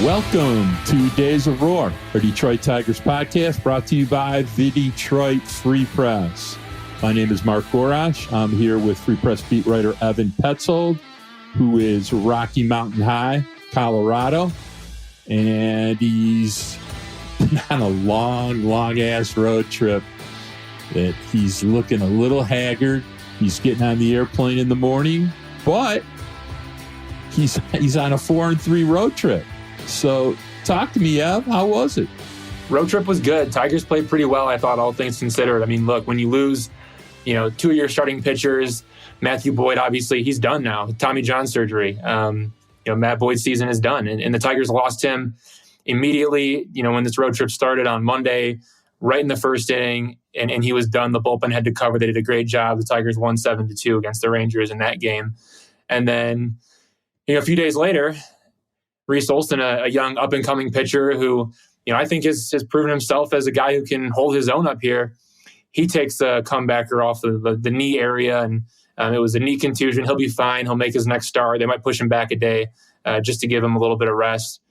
Welcome to Days of Roar, our Detroit Tigers podcast brought to you by the Detroit Free Press. My name is Mark Gorash. I'm here with Free Press beat writer Evan Petzold, who is Rocky Mountain High, Colorado. And he's been on a long-ass road trip that he's looking a little haggard. He's getting on the airplane in the morning, but he's on a 4-3 road trip. So talk to me, Ev. How was it? Road trip was good. Tigers played pretty well, I thought, all things considered. I mean, look, when you lose, two of your starting pitchers, Matthew Boyd, obviously, he's done now. Tommy John surgery. Matt Boyd's season is done. And the Tigers lost him immediately, when this road trip started on Monday, right in the first inning, and he was done. The bullpen had to cover. They did a great job. The Tigers won 7-2 against the Rangers in that game. And then, a few days later, Reese Olson, a young up-and-coming pitcher who, I think has proven himself as a guy who can hold his own up here. He takes a comebacker off the knee area, and it was a knee contusion. He'll be fine. He'll make his next start. They might push him back a day just to give him a little bit of rest,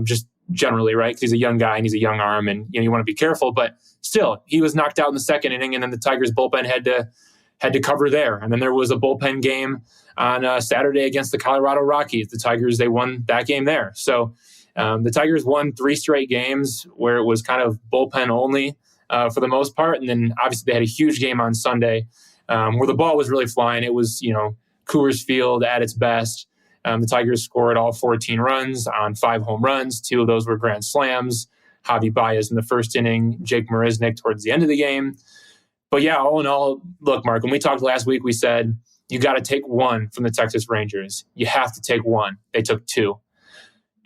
just generally, right? Because he's a young guy and he's a young arm, and you want to be careful. But still, he was knocked out in the second inning, and then the Tigers bullpen had to cover there. And then there was a bullpen game on Saturday against the Colorado Rockies. The Tigers, they won that game there. So the Tigers won 3 straight games where it was kind of bullpen only for the most part. And then obviously they had a huge game on Sunday where the ball was really flying. It was, Coors Field at its best. The Tigers scored all 14 runs on 5 home runs. 2 of those were grand slams. Javi Baez in the first inning, Jake Marisnick towards the end of the game. But yeah, all in all, look, Mark, when we talked last week, we said, you got to take 1 from the Texas Rangers. You have to take 1. They took 2.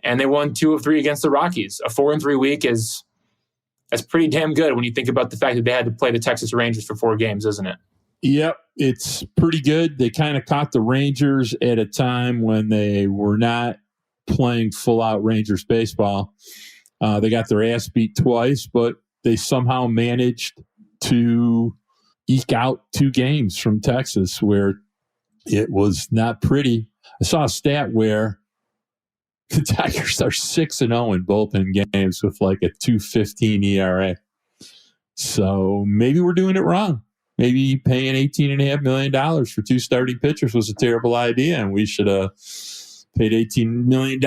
And they won 2 of 3 against the Rockies. A 4-3 week that's pretty damn good when you think about the fact that they had to play the Texas Rangers for 4 games, isn't it? Yep, it's pretty good. They kind of caught the Rangers at a time when they were not playing full-out Rangers baseball. They got their ass beat twice, but they somehow managed to eke out 2 games from Texas where it was not pretty. I saw a stat where the Tigers are 6-0 in bullpen games with like a 2.15 ERA. So maybe we're doing it wrong. Maybe paying $18.5 million for 2 starting pitchers was a terrible idea, and we should have paid $18 million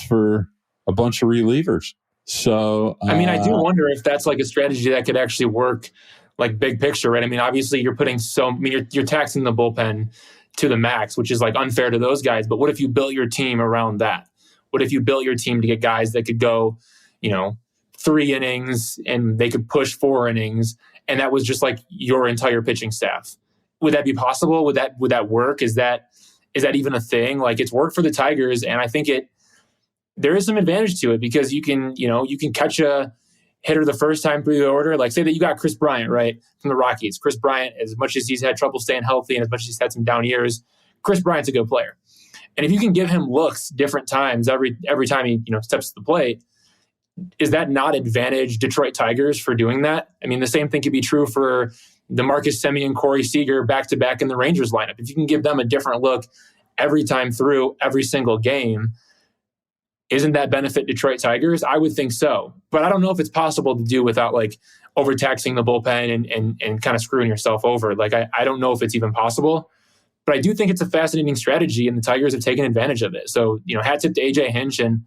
for a bunch of relievers. So I do wonder if that's like a strategy that could actually work, like big picture, right? I mean, obviously you're putting you're taxing the bullpen to the max, which is like unfair to those guys. But what if you built your team around that? What if you built your team to get guys that could go, 3 innings and they could push 4 innings, and that was just like your entire pitching staff? Would that be possible? Would that work? Is that even a thing? Like, it's worked for the Tigers, and I think there is some advantage to it because you can catch a hitter the first time through the order. Like, say that you got Chris Bryant, right, from the Rockies. Chris Bryant, as much as he's had trouble staying healthy and as much as he's had some down years, Chris Bryant's a good player. And if you can give him looks different times every time he steps to the plate, is that not advantage Detroit Tigers for doing that? I mean, the same thing could be true for DeMarcus Semien, Corey Seager back-to-back in the Rangers lineup. If you can give them a different look every time through every single game, isn't that benefit Detroit Tigers? I would think so. But I don't know if it's possible to do without like overtaxing the bullpen and kind of screwing yourself over. Like, I don't know if it's even possible. But I do think it's a fascinating strategy, and the Tigers have taken advantage of it. So, hat tip to AJ Hinch, and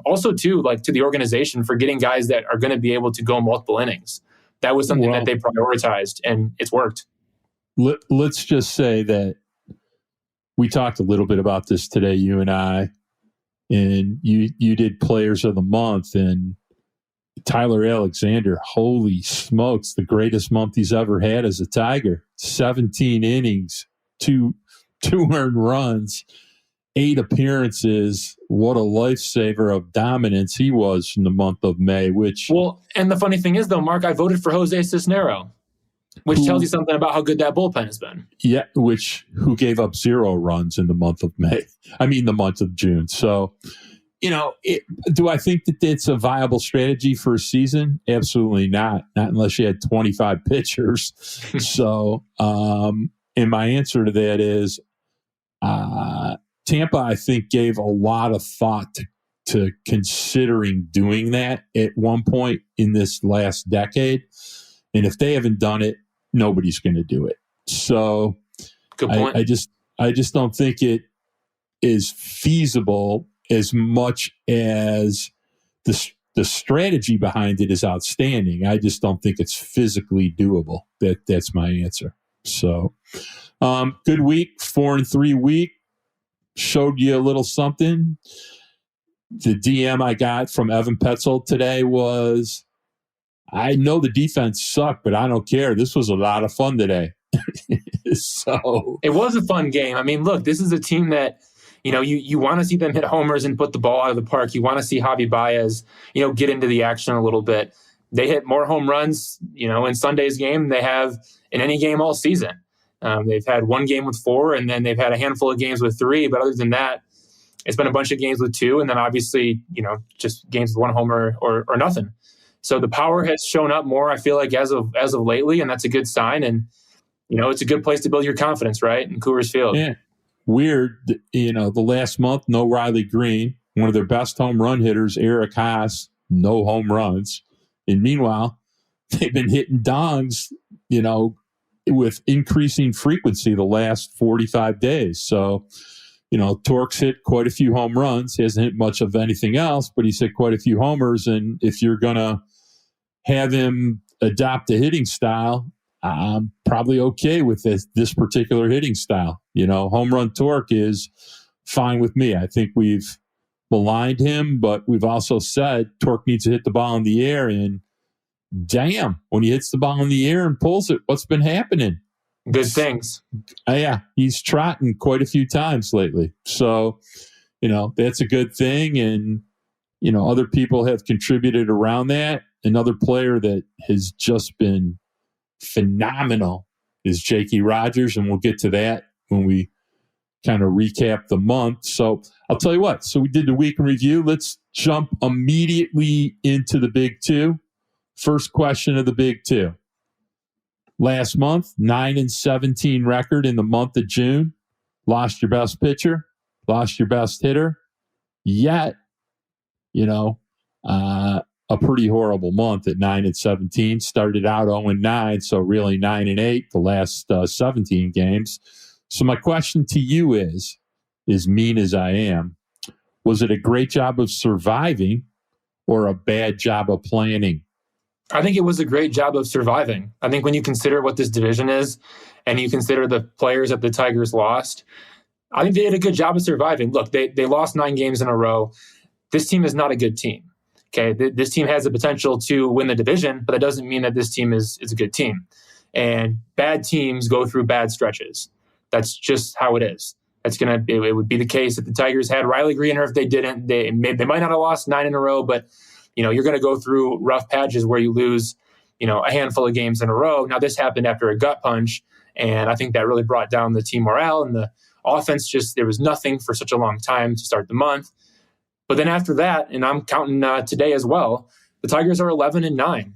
also too, like, to the organization for getting guys that are going to be able to go multiple innings. That was something that they prioritized, and it's worked. Let's just say that we talked a little bit about this today, you and I, and you did Players of the Month, and Tyler Alexander, holy smokes, the greatest month he's ever had as a Tiger. 17 innings, 2 earned runs, 8 appearances. What a lifesaver of dominance he was in the month of May, and the funny thing is, though, Mark, I voted for Jose Cisnero, which tells you something about how good that bullpen has been. Yeah, who gave up 0 runs in the month of May. I mean, the month of June. So, do I think that it's a viable strategy for a season? Absolutely not. Not unless you had 25 pitchers. So, and my answer to that is Tampa, I think, gave a lot of thought to considering doing that at one point in this last decade. And if they haven't done it, nobody's going to do it. So good point. I just don't think it is feasible as much as the strategy behind it is outstanding. I just don't think it's physically doable. That's my answer. So, good week, 4-3 week. Showed you a little something. The DM I got from Evan Petzold today was, I know the defense sucked, but I don't care. This was a lot of fun today. So it was a fun game. I mean, look, this is a team that, you want to see them hit homers and put the ball out of the park. You want to see Javi Baez, get into the action a little bit. They hit more home runs, in Sunday's game than they have in any game all season. They've had one game with 4, and then they've had a handful of games with 3. But other than that, it's been a bunch of games with 2, and then obviously, just games with 1 homer or nothing. So the power has shown up more, I feel like, as of lately, and that's a good sign. And, it's a good place to build your confidence, right, in Coors Field. Yeah. Weird, the last month, no Riley Green. One of their best home run hitters, Eric Haas, no home runs. And meanwhile, they've been hitting dongs, with increasing frequency the last 45 days. So, Tork's hit quite a few home runs. He hasn't hit much of anything else, but he's hit quite a few homers. And if you're going to have him adopt a hitting style, I'm probably okay with this particular hitting style. Home run Torque is fine with me. I think we've maligned him, but we've also said Torque needs to hit the ball in the air. And damn, when he hits the ball in the air and pulls it, what's been happening? Good things. Yeah, he's trotting quite a few times lately. So, that's a good thing. And, other people have contributed around that. Another player that has just been phenomenal is Jakey Rogers, and we'll get to that when we kind of recap the month. So I'll tell you what. So we did the week in review. Let's jump immediately into the big 2. First question of the big 2. Last month, 9-17 record in the month of June. Lost your best pitcher, lost your best hitter. Yet, a pretty horrible month at 9-17. Started out 0-9, so really 9-8 the last 17 games. So my question to you is, as mean as I am, was it a great job of surviving or a bad job of planning? I think it was a great job of surviving. I think when you consider what this division is and you consider the players that the Tigers lost, I think they did a good job of surviving. Look, they lost 9 games in a row. This team is not a good team. Okay, this team has the potential to win the division, but that doesn't mean that this team is a good team. And bad teams go through bad stretches. That's just how it is. It would be the case if the Tigers had Riley Green, or if they didn't, they might not have lost 9 in a row, but you're going to go through rough patches where you lose, a handful of games in a row. Now, this happened after a gut punch, and I think that really brought down the team morale, and the offense there was nothing for such a long time to start the month. But then after that, and I'm counting today as well, the Tigers are 11-9.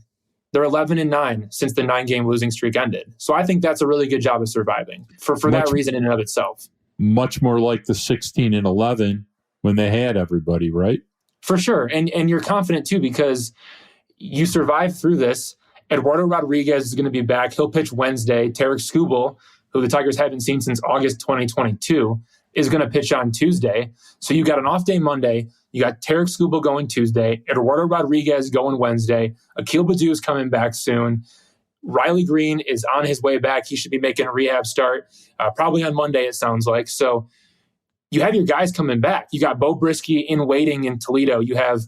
They're 11-9 since the 9-game losing streak ended. So I think that's a really good job of surviving for that reason in and of itself. Much more like the 16-11 when they had everybody, right? For sure. And you're confident too, because you survived through this. Eduardo Rodriguez is going to be back. He'll pitch Wednesday. Tarek Skubal, who the Tigers haven't seen since August 2022, is going to pitch on Tuesday. So you got an off day Monday. You got Tarek Skubal going Tuesday, Eduardo Rodriguez going Wednesday. Akil Baddoo is coming back soon. Riley Green is on his way back. He should be making a rehab start probably on Monday, it sounds like. So you have your guys coming back. You got Bo Brisky in waiting in Toledo. You have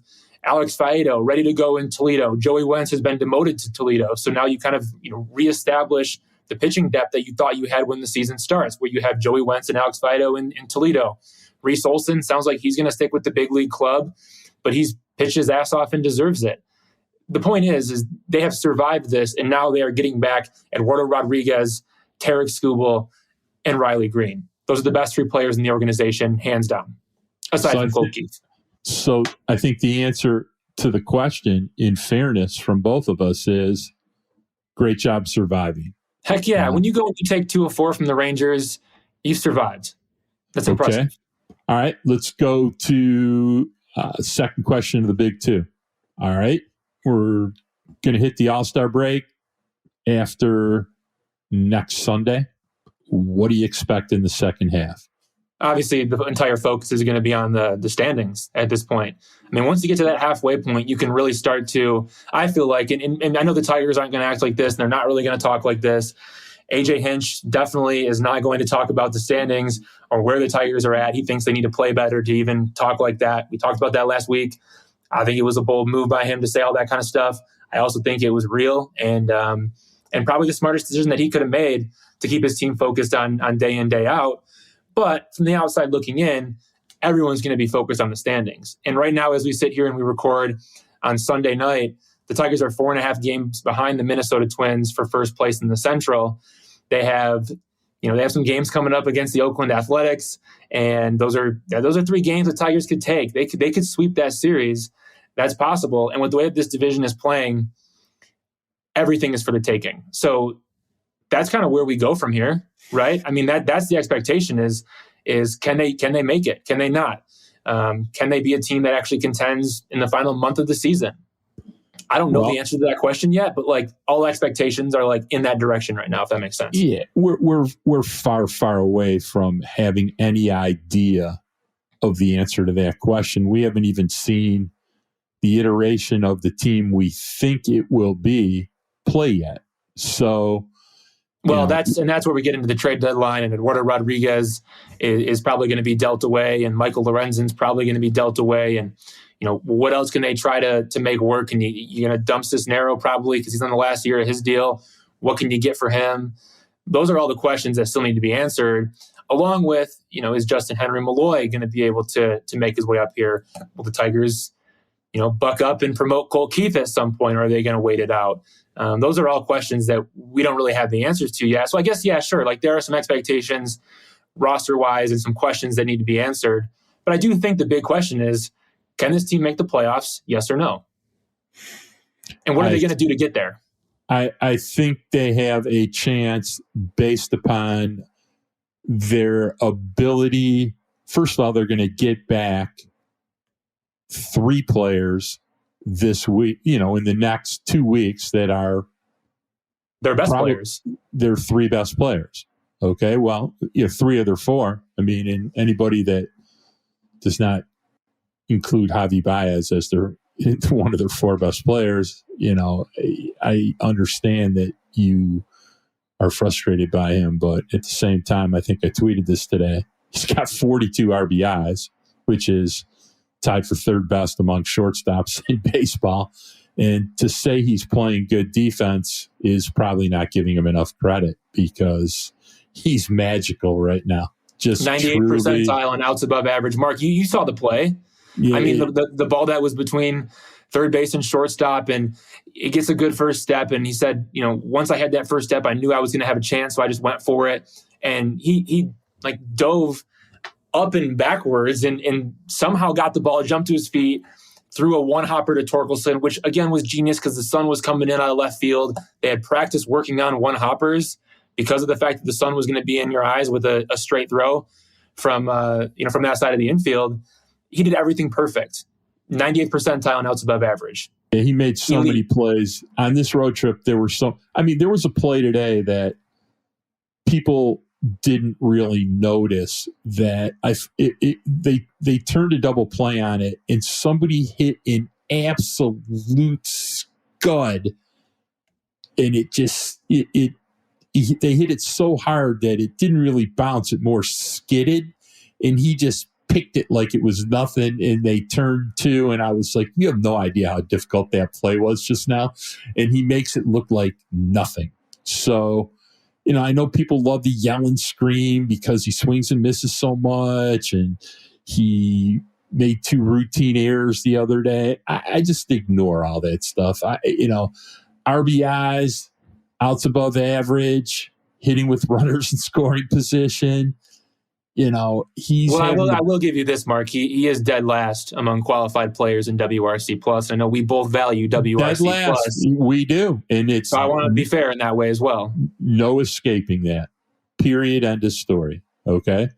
Alex Faedo ready to go in Toledo. Joey Wentz has been demoted to Toledo. So now you kind of reestablish the pitching depth that you thought you had when the season starts, where you have Joey Wentz and Alex Faedo in Toledo. Reese Olson sounds like he's going to stick with the big league club, but he's pitched his ass off and deserves it. The point is they have survived this, and now they are getting back Eduardo Rodriguez, Tarek Skubal, and Riley Green. Those are the best 3 players in the organization, hands down, aside from Cole Keith. So I think the answer to the question, in fairness from both of us, is great job surviving. Heck yeah. When you go and you take 2 of 4 from the Rangers, you've survived. That's impressive. Okay. All right, let's go to Second question of the big two. All right. We're going to hit the All-Star break after next Sunday. What do you expect in the second half? Obviously, the entire focus is going to be on the standings at this point. I mean, once you get to that halfway point, you can really start to, I feel like, and I know the Tigers aren't going to act like this, and they're not really going to talk like this. AJ Hinch definitely is not going to talk about the standings or where the Tigers are at. He thinks they need to play better to even talk like that. We talked about that last week. I think it was a bold move by him to say all that kind of stuff. I also think it was real and probably the smartest decision that he could have made to keep his team focused on day in, day out. But from the outside looking in, everyone's going to be focused on the standings. And right now, as we sit here and we record on Sunday night, the Tigers are 4.5 games behind the Minnesota Twins for first place in the Central. They have some games coming up against the Oakland Athletics, and those are 3 games the Tigers could take. They could sweep that series. That's possible. And with the way that this division is playing, everything is for the taking. So that's kind of where we go from here, right? I mean, that's the expectation is can they make it? Can they not? Can they be a team that actually contends in the final month of the season? I don't know the answer to that question yet, but like all expectations are like in that direction right now, if that makes sense. Yeah, we're far away from having any idea of the answer to that question. We haven't even seen the iteration of the team we think it will be play yet. So, that's where we get into the trade deadline, and Eduardo Rodriguez is probably going to be dealt away, and Michael Lorenzen's probably going to be dealt away, and what else can they try to make work? And you're going to dump Cisnero probably because he's on the last year of his deal. What can you get for him? Those are all the questions that still need to be answered, along with, is Justin Henry Malloy going to be able to make his way up here? Will the Tigers, buck up and promote Colt Keith at some point, or are they going to wait it out? Those are all questions that we don't really have the answers to yet. So I guess, yeah, sure. Like there are some expectations roster-wise and some questions that need to be answered. But I do think the big question is, can this team make the playoffs? Yes or no? And what are they going to do to get there? I think they have a chance based upon their ability. First of all, they're going to get back 3 players this week, in the next 2 weeks that are their best players. They're 3 best players. Okay. Well, 3 of their 4. I mean, and anybody that does not include Javi Baez as one of their 4 best players, I understand that you are frustrated by him, but at the same time, I think I tweeted this today. He's got 42 RBIs, which is tied for 3rd best among shortstops in baseball. And to say he's playing good defense is probably not giving him enough credit because he's magical right now. Just 98 percentile and outs above average. Mark, you saw the play. Yeah, I mean, the ball that was between third base and shortstop, and it gets a good first step. And he said, once I had that first step, I knew I was going to have a chance, so I just went for it. And he like dove up and backwards and somehow got the ball, jumped to his feet, threw a 1-hopper to Torkelson, which again was genius because the sun was coming in out of left field. They had practiced working on 1-hoppers because of the fact that the sun was going to be in your eyes with a straight throw from that side of the infield. He did everything perfect. 98th percentile and outs above average. Yeah, he made so many plays on this road trip. There was a play today that people didn't really notice that they turned a double play on it and somebody hit an absolute scud, and they hit it so hard that it didn't really bounce, it more skidded, and he just picked it like it was nothing, and they turned 2, and I was like, you have no idea how difficult that play was just now, and he makes it look like nothing. So, I know people love to yell and scream because he swings and misses so much, and he made 2 routine errors the other day. I just ignore all that stuff. RBIs, outs above average, hitting with runners in scoring position. He's. Well, I will give you this, Mark. He is dead last among qualified players in WRC plus. I know we both value WRC plus. We do, and it's. So I want to be fair in that way as well. No escaping that. Period. End of story. Okay,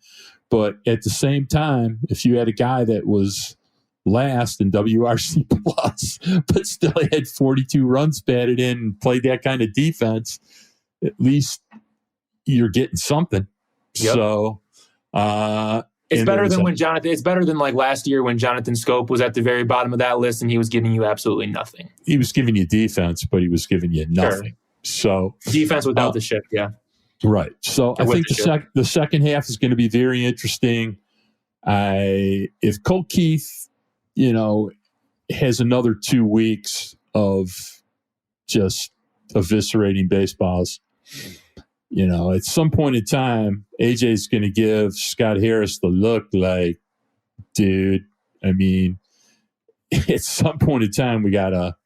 but at the same time, if you had a guy that was last in WRC plus, but still had 42 runs batted in and played that kind of defense, at least you're getting something. Yep. So it's better than when Jonathan. It's better than like last year when Jonathan Scope was at the very bottom of that list and he was giving you absolutely nothing. He was giving you defense, but he was giving you nothing. Sure. So defense without the ship, yeah. Right. So I think the second half is going to be very interesting. If Colt Keith, has another 2 weeks of just eviscerating baseballs, at some point in time, AJ's going to give Scott Harris the look like, dude, I mean, at some point in time, we got to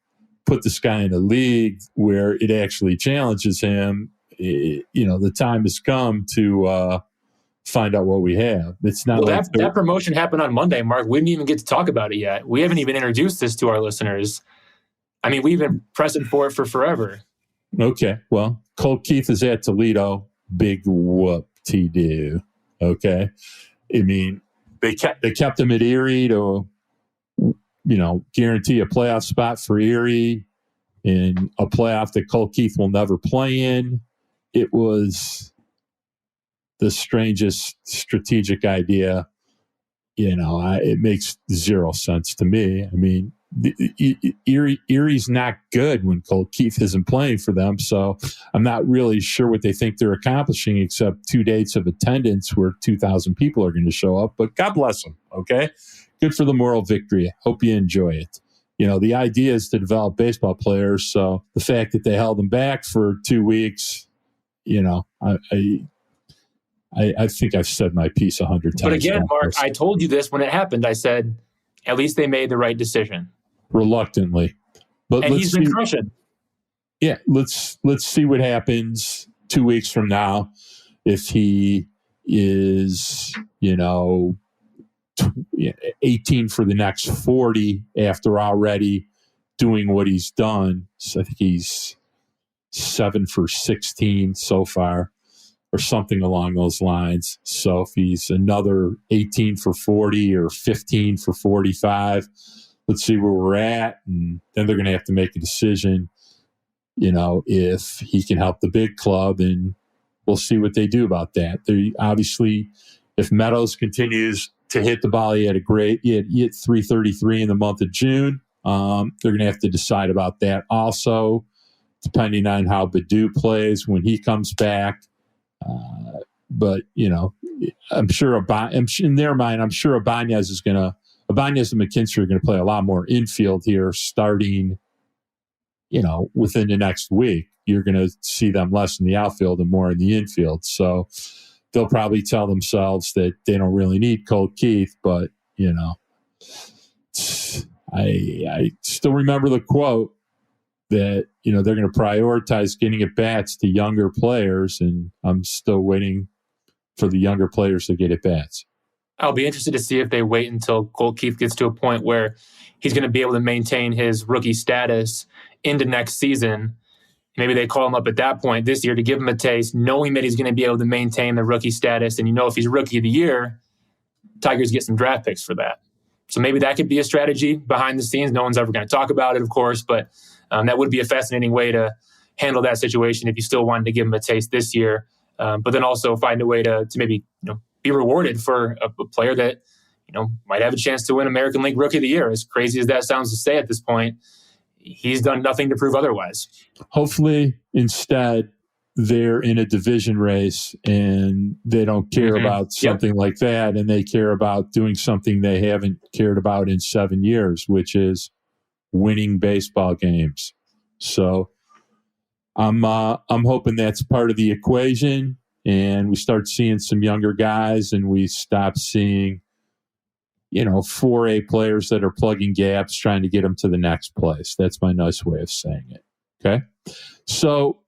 put this guy in a league where it actually challenges him. The time has come to find out what we have. It's not that promotion happened on Monday, Mark. We didn't even get to talk about it yet. We haven't even introduced this to our listeners. I mean, we've been pressing for it for forever. Okay. Well, Colt Keith is at Toledo. Big whoop-de-doo. Okay. I mean, they kept him at Erie to, guarantee a playoff spot for Erie in a playoff that Colt Keith will never play in. It was the strangest strategic idea. It makes zero sense to me. I mean, Erie's not good when Colt Keith isn't playing for them, so I'm not really sure what they think they're accomplishing except 2 dates of attendance where 2,000 people are going to show up, but God bless them, okay? Good for the moral victory. Hope you enjoy it. The idea is to develop baseball players, so the fact that they held them back for 2 weeks, I think I've said my piece 100 times. But again, Mark, I told you this when it happened. I said, at least they made the right decision. Reluctantly. But he's been crushing. Yeah, let's see what happens 2 weeks from now. If he is, 18 for the next 40 after already doing what he's done. So I think he's 7 for 16 so far, or something along those lines. So if he's another 18 for 40 or 15 for 45, let's see where we're at. And then they're going to have to make a decision, if he can help the big club, and we'll see what they do about that. They obviously, if Meadows continues to hit the ball, he had 333 in the month of June. They're going to have to decide about that also, depending on how Baddoo plays when he comes back. But I'm sure in their mind, I'm sure Ibanez and McKinstry are going to play a lot more infield here starting, within the next week. You're going to see them less in the outfield and more in the infield. So they'll probably tell themselves that they don't really need Colt Keith, but I still remember the quote that, they're going to prioritize getting at bats to younger players, and I'm still waiting for the younger players to get at bats. I'll be interested to see if they wait until Colt Keith gets to a point where he's going to be able to maintain his rookie status into next season. Maybe they call him up at that point this year to give him a taste, knowing that he's going to be able to maintain the rookie status. And if he's rookie of the year, Tigers get some draft picks for that. So maybe that could be a strategy behind the scenes. No one's ever going to talk about it, of course, but that would be a fascinating way to handle that situation if you still wanted to give him a taste this year. But then also find a way to maybe be rewarded for a player that might have a chance to win American League Rookie of the Year. As crazy as that sounds to say at this point, he's done nothing to prove otherwise. Hopefully, instead, they're in a division race and they don't care about something like that, and they care about doing something they haven't cared about in 7 years, which is winning baseball games. So I'm hoping that's part of the equation, and we start seeing some younger guys, and we stop seeing 4A players that are plugging gaps, trying to get them to the next place. That's my nice way of saying it. Okay. So,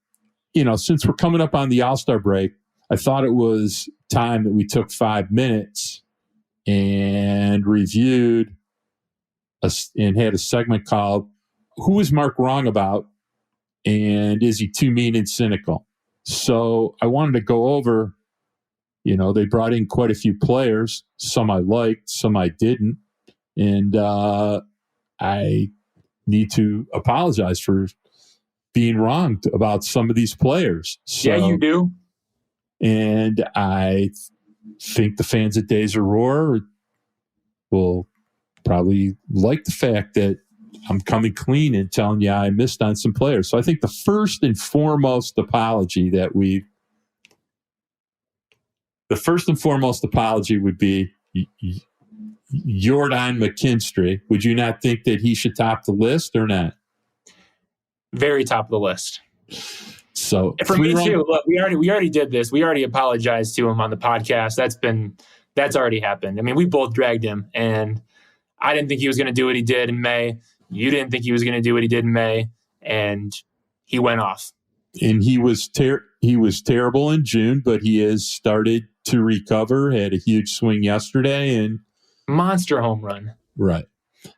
since we're coming up on the All-Star break, I thought it was time that we took 5 minutes and reviewed and had a segment called Who is Mark Wrong About? And is he too mean and cynical? So I wanted to go over, they brought in quite a few players. Some I liked, some I didn't. And I need to apologize for being wrong about some of these players. So, yeah, you do. And I think the fans at Days of Roar will probably like the fact that I'm coming clean and telling you I missed on some players. So I think the first and foremost apology would be Jordan McKinstry. Would you not think that he should top the list or not? Very top of the list. So for me too. Look, we already did this. We already apologized to him on the podcast. That's already happened. I mean, we both dragged him, and I didn't think he was going to do what he did in May. You didn't think he was going to do what he did in May, and he went off. And he was terrible in June, but he has started to recover. Had a huge swing yesterday and monster home run. Right.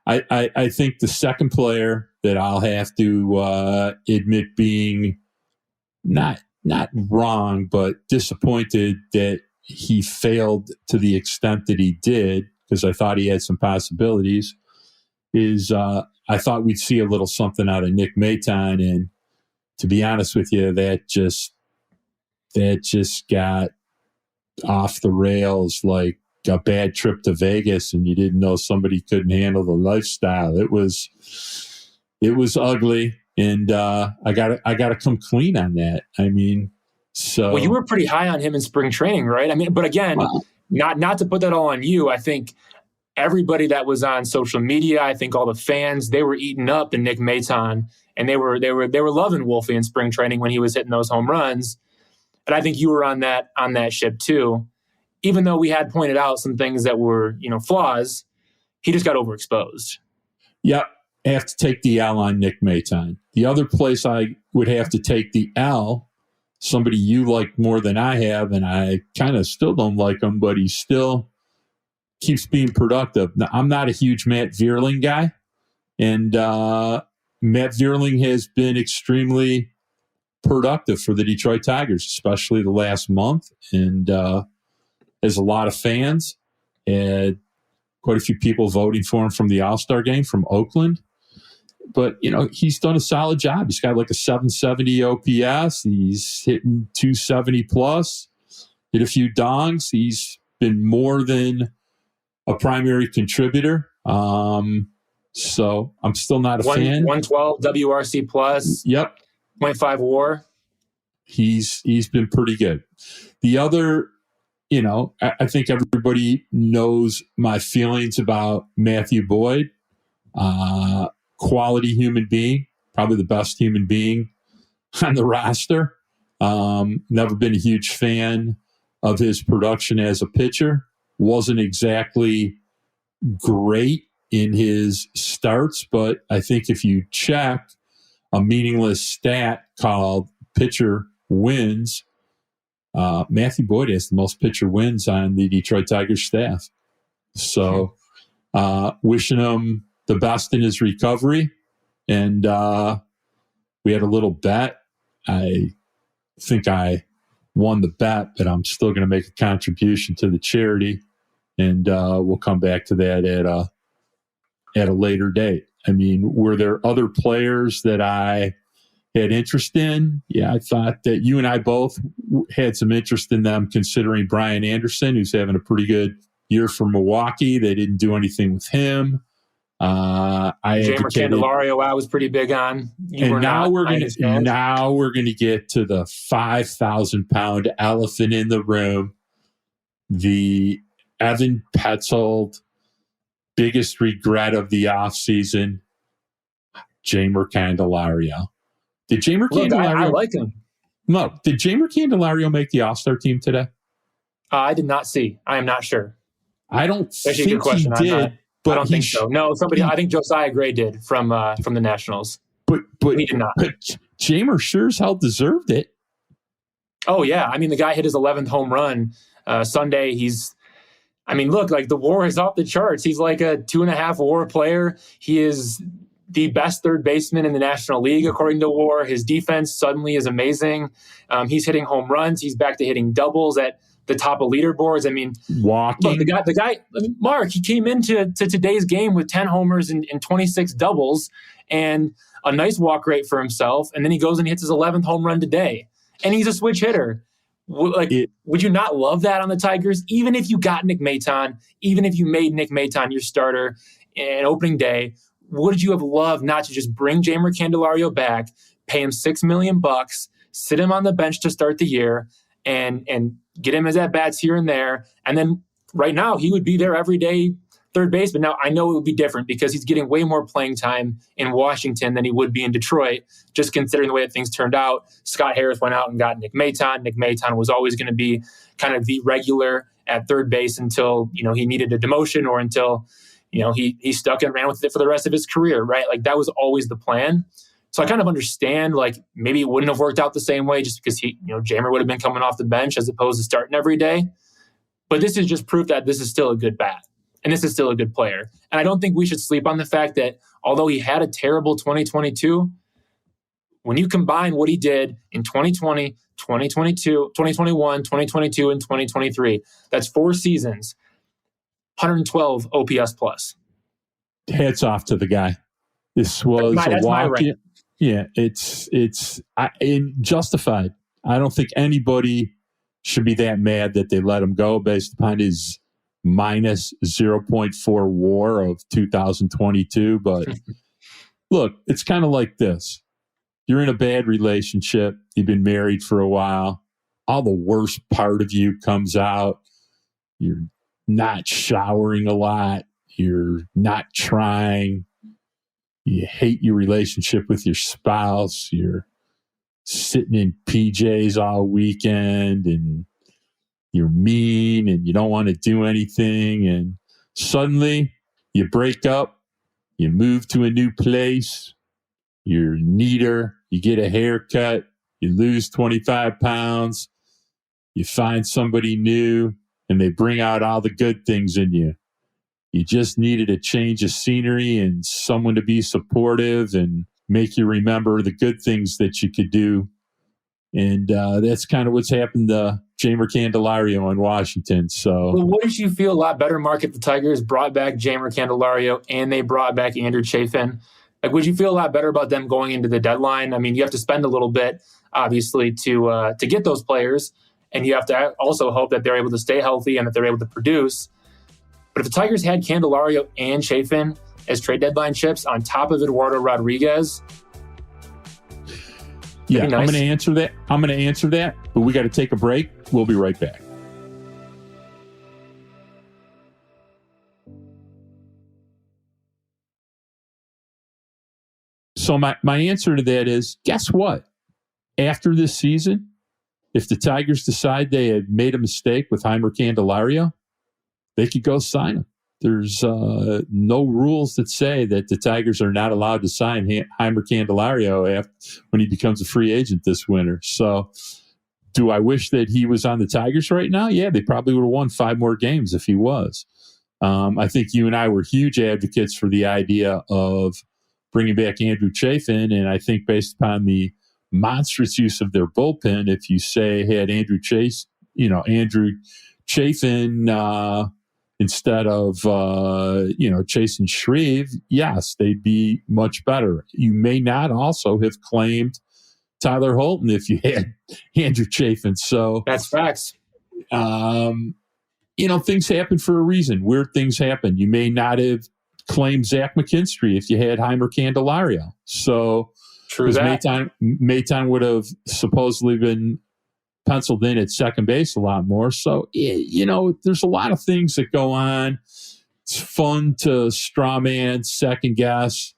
I think the second player that I'll have to admit being not wrong, but disappointed that he failed to the extent that he did, because I thought he had some possibilities, is I thought we'd see a little something out of Nick Maton, and to be honest with you, that just got off the rails like a bad trip to Vegas and you didn't know somebody couldn't handle the lifestyle. It was ugly, and I gotta come clean on that. I mean, so well, you were pretty high on him in spring training, right? I mean, but again, not to put that all on you. I think everybody that was on social media, I think all the fans, they were eating up in Nick Maton, and they were loving Wolfie in spring training when he was hitting those home runs. And I think you were on that ship too. Even though we had pointed out some things that were, flaws, he just got overexposed. Yep. I have to take the L on Nick Maton. The other place I would have to take the L, somebody you like more than I have, and I kind of still don't like him, but he still keeps being productive. Now, I'm not a huge Matt Vierling guy, and Matt Vierling has been extremely productive for the Detroit Tigers, especially the last month, and has a lot of fans, and quite a few people voting for him from the All-Star game from Oakland. But, he's done a solid job. He's got like a 770 OPS. He's hitting 270 plus, hit a few dongs. He's been more than a primary contributor. So I'm still not a fan. 112 WRC plus. Yep. 0.5 WAR. He's been pretty good. The other, I think everybody knows my feelings about Matthew Boyd. Quality human being, probably the best human being on the roster. Never been a huge fan of his production as a pitcher. Wasn't exactly great in his starts, but I think if you check a meaningless stat called pitcher wins, Matthew Boyd has the most pitcher wins on the Detroit Tigers staff. So wishing him the best in his recovery. And we had a little bet. I think I won the bet, but I'm still going to make a contribution to the charity. And we'll come back to that at a later date. I mean, were there other players that I had interest in? Yeah, I thought that you and I both had some interest in them, considering Brian Anderson, who's having a pretty good year for Milwaukee. They didn't do anything with him. Jamer Candelario, I was pretty big on. Now we're going to get to the 5,000-pound elephant in the room, the Evan Petzold biggest regret of the offseason, Jamer Candelario. Did Jamer Candelario? I like him. No, did Jamer Candelario make the All-Star team today? I did not see. I am not sure. I don't think he did. But I don't think so. No, I think Josiah Gray did from the Nationals. But he did not. But Jamer sure as hell deserved it. Oh, yeah. I mean, the guy hit his 11th home run Sunday. Look, the WAR is off the charts. He's like a 2.5 WAR player. He is the best third baseman in the National League, according to WAR. His defense suddenly is amazing. He's hitting home runs. He's back to hitting doubles at the top of leaderboards. I mean, walking. Look, the guy, Mark, he came into today's game with 10 homers and 26 doubles and a nice walk rate for himself. And then he goes and hits his 11th home run today. And he's a switch hitter. Would you not love that on the Tigers? Even if you got Nick Maton, even if you made Nick Maton your starter in opening day, would you have loved not to just bring Jeimer Candelario back, pay him $6 million, sit him on the bench to start the year, and get him his at-bats here and there? And then right now, he would be there every day, third base. But now I know it would be different because he's getting way more playing time in Washington than he would be in Detroit, just considering the way that things turned out. Scott Harris went out and got Nick Maton. Nick Maton was always going to be kind of the regular at third base until, he needed a demotion or until, he stuck and ran with it for the rest of his career, right? Like that was always the plan. So I kind of understand, like, maybe it wouldn't have worked out the same way just because Jeimer would have been coming off the bench as opposed to starting every day. But this is just proof that this is still a good bat. And this is still a good player. And I don't think we should sleep on the fact that although he had a terrible 2022, when you combine what he did in 2020, 2022, 2021, 2022, and 2023, that's 4 seasons, 112 OPS plus. Hats off to the guy. This was that's my rank. Yeah, it's justified. I don't think anybody should be that mad that they let him go based upon his minus 0.4 WAR of 2022. But look, it's kind of like this. You're in a bad relationship. You've been married for a while. All the worst part of you comes out. You're not showering a lot. You're not trying. You hate your relationship with your spouse. You're sitting in PJs all weekend and you're mean and you don't want to do anything. And suddenly you break up, you move to a new place, you're neater, you get a haircut, you lose 25 pounds, you find somebody new and they bring out all the good things in you. You just needed a change of scenery and someone to be supportive and make you remember the good things that you could do. And that's kind of what's happened to Jeimer Candelario in Washington. So, well, wouldn't you feel a lot better, Mark, if the Tigers brought back Jeimer Candelario and they brought back Andrew Chafin? Like, would you feel a lot better about them going into the deadline? I mean, you have to spend a little bit, obviously, to get those players, and you have to also hope that they're able to stay healthy and that they're able to produce. But if the Tigers had Candelario and Chafin as trade deadline chips on top of Eduardo Rodriguez, yeah, nice. I'm going to answer that, but we got to take a break. We'll be right back. So my answer to that is, guess what? After this season, if the Tigers decide they had made a mistake with Jeimer Candelario, they could go sign him. There's no rules that say that the Tigers are not allowed to sign Jeimer Candelario when he becomes a free agent this winter. So do I wish that he was on the Tigers right now? Yeah, they probably would have won 5 more games if he was. I think you and I were huge advocates for the idea of bringing back Andrew Chafin, and I think based upon the monstrous use of their bullpen, if you say had Andrew Chafin instead of Chase and Shreve, yes, they'd be much better. You may not also have claimed Tyler Holton if you had Andrew Chafin. So that's facts. Things happen for a reason. Weird things happen. You may not have claimed Zach McKinstry if you had Jeimer Candelario. So true that. Maton would have supposedly been penciled in at second base a lot more. So, there's a lot of things that go on. It's fun to straw man, second guess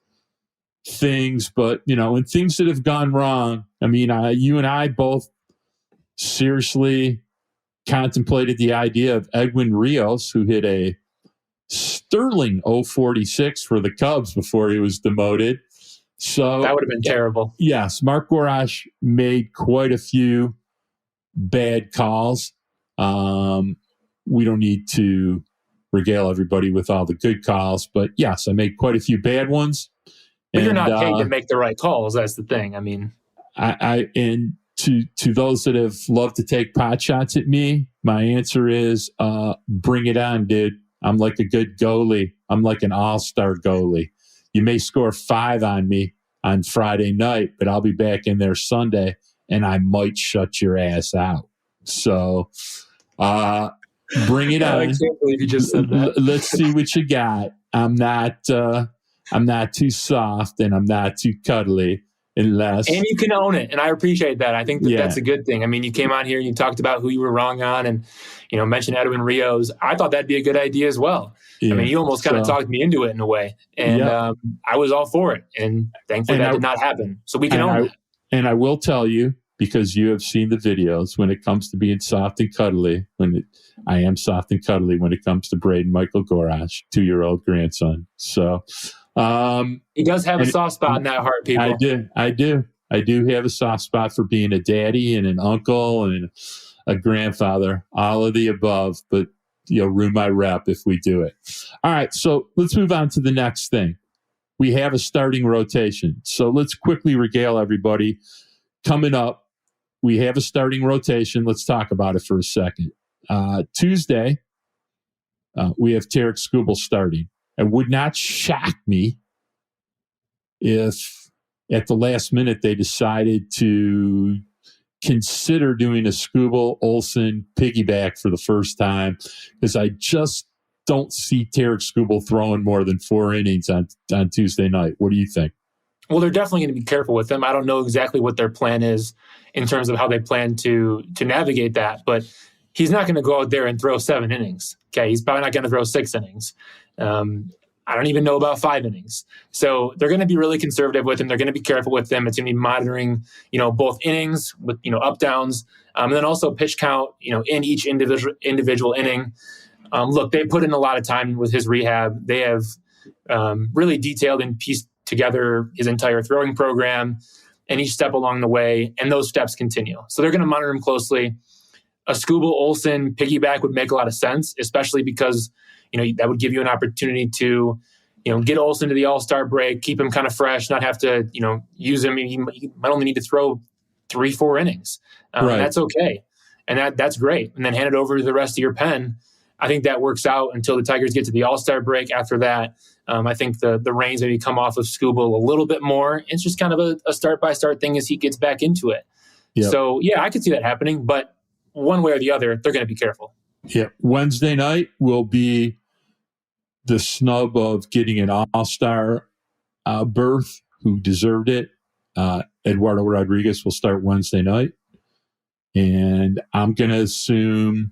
things, but, and things that have gone wrong. I mean, you and I both seriously contemplated the idea of Edwin Rios, who hit a sterling 046 for the Cubs before he was demoted. So that would have been terrible. Yes, Mark Gorash made quite a few bad calls. We don't need to regale everybody with all the good calls, but yes, I made quite a few bad ones. But you're not paid to make the right calls. That's the thing. I mean, and to those that have loved to take pot shots at me, my answer is bring it on, dude. I'm like a good goalie. I'm like an all-star goalie. You may score 5 on me on Friday night, but I'll be back in there Sunday, and I might shut your ass out. So bring it on. I can't believe you just said that. Let's see what you got. I'm not too soft, and I'm not too cuddly. And you can own it, and I appreciate that. I think that's a good thing. I mean, you came on here and you talked about who you were wrong on, and mentioned Edwin Rios. I thought that'd be a good idea as well. Yeah. I mean, you almost kind of talked me into it in a way, and I was all for it. And thankfully, that did not happen. So we can own it. And I will tell you, because you have seen the videos, when it comes to being soft and cuddly, I am soft and cuddly when it comes to Braden Michael Gorash, 2-year-old grandson. So. He does have a soft spot in that heart, people. I do have a soft spot for being a daddy and an uncle and a grandfather, all of the above, but you'll ruin my rep if we do it. All right, so let's move on to the next thing. We have a starting rotation. So let's quickly regale everybody. Coming up, we have a starting rotation. Let's talk about it for a second. Tuesday, we have Tarek Skubal starting. It would not shock me if at the last minute they decided to consider doing a Skubal-Olsen piggyback for the first time, because I just don't see Tarek Skubal throwing more than 4 innings on Tuesday night. What do you think? Well, they're definitely going to be careful with him. I don't know exactly what their plan is in terms of how they plan to navigate that, but he's not going to go out there and throw 7 innings. Okay, he's probably not going to throw 6 innings. I don't even know about 5 innings. So they're going to be really conservative with him. They're going to be careful with him. It's going to be monitoring, both innings with, up downs, and then also pitch count, in each individual inning. Look, they put in a lot of time with his rehab. They have really detailed and pieced together his entire throwing program and each step along the way, and those steps continue. So they're going to monitor him closely. A Skubal-Olsen piggyback would make a lot of sense, especially because that would give you an opportunity to, get Olsen to the All-Star break, keep him kind of fresh, not have to, use him. He might only need to throw 3-4 innings. Right. And that's okay. And that's great. And then hand it over to the rest of your pen. I think that works out until the Tigers get to the All-Star break. After that, I think the reins maybe come off of Skubal a little bit more. It's just kind of a start-by-start thing as he gets back into it. Yep. So, I could see that happening. But one way or the other, they're going to be careful. Yeah. Wednesday night will be the snub of getting an all-star berth, who deserved it. Eduardo Rodriguez will start Wednesday night. And I'm going to assume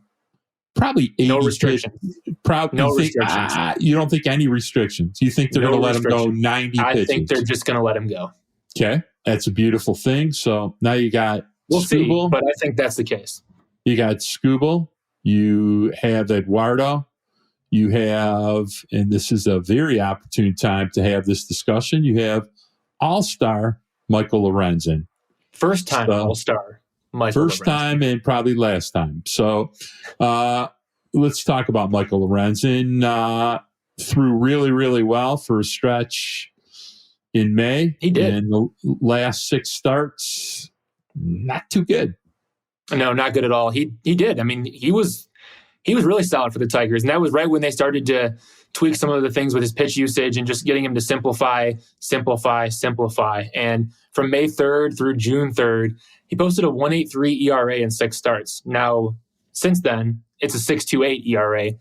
probably 80. No restrictions. Restrictions. You don't think any restrictions? You think they're going to let him go 90 pitches? I think they're just going to let him go. Okay. That's a beautiful thing. So now you got Skubal. See, but I think that's the case. You got Skubal. You have Eduardo. You have, and this is a very opportune time to have this discussion, you have All-Star Michael Lorenzen. First time All-Star Michael First Lorenzen. Time and probably last time. So let's talk about Michael Lorenzen. Threw really, really well for a stretch in May. He did. And the last 6 starts, not too good. No, not good at all. He did. I mean, he was really solid for the Tigers. And that was right when they started to tweak some of the things with his pitch usage and just getting him to simplify. And from May 3rd through June 3rd, he posted a 1.83 ERA in 6 starts. Now, since then, it's a 6.28 ERA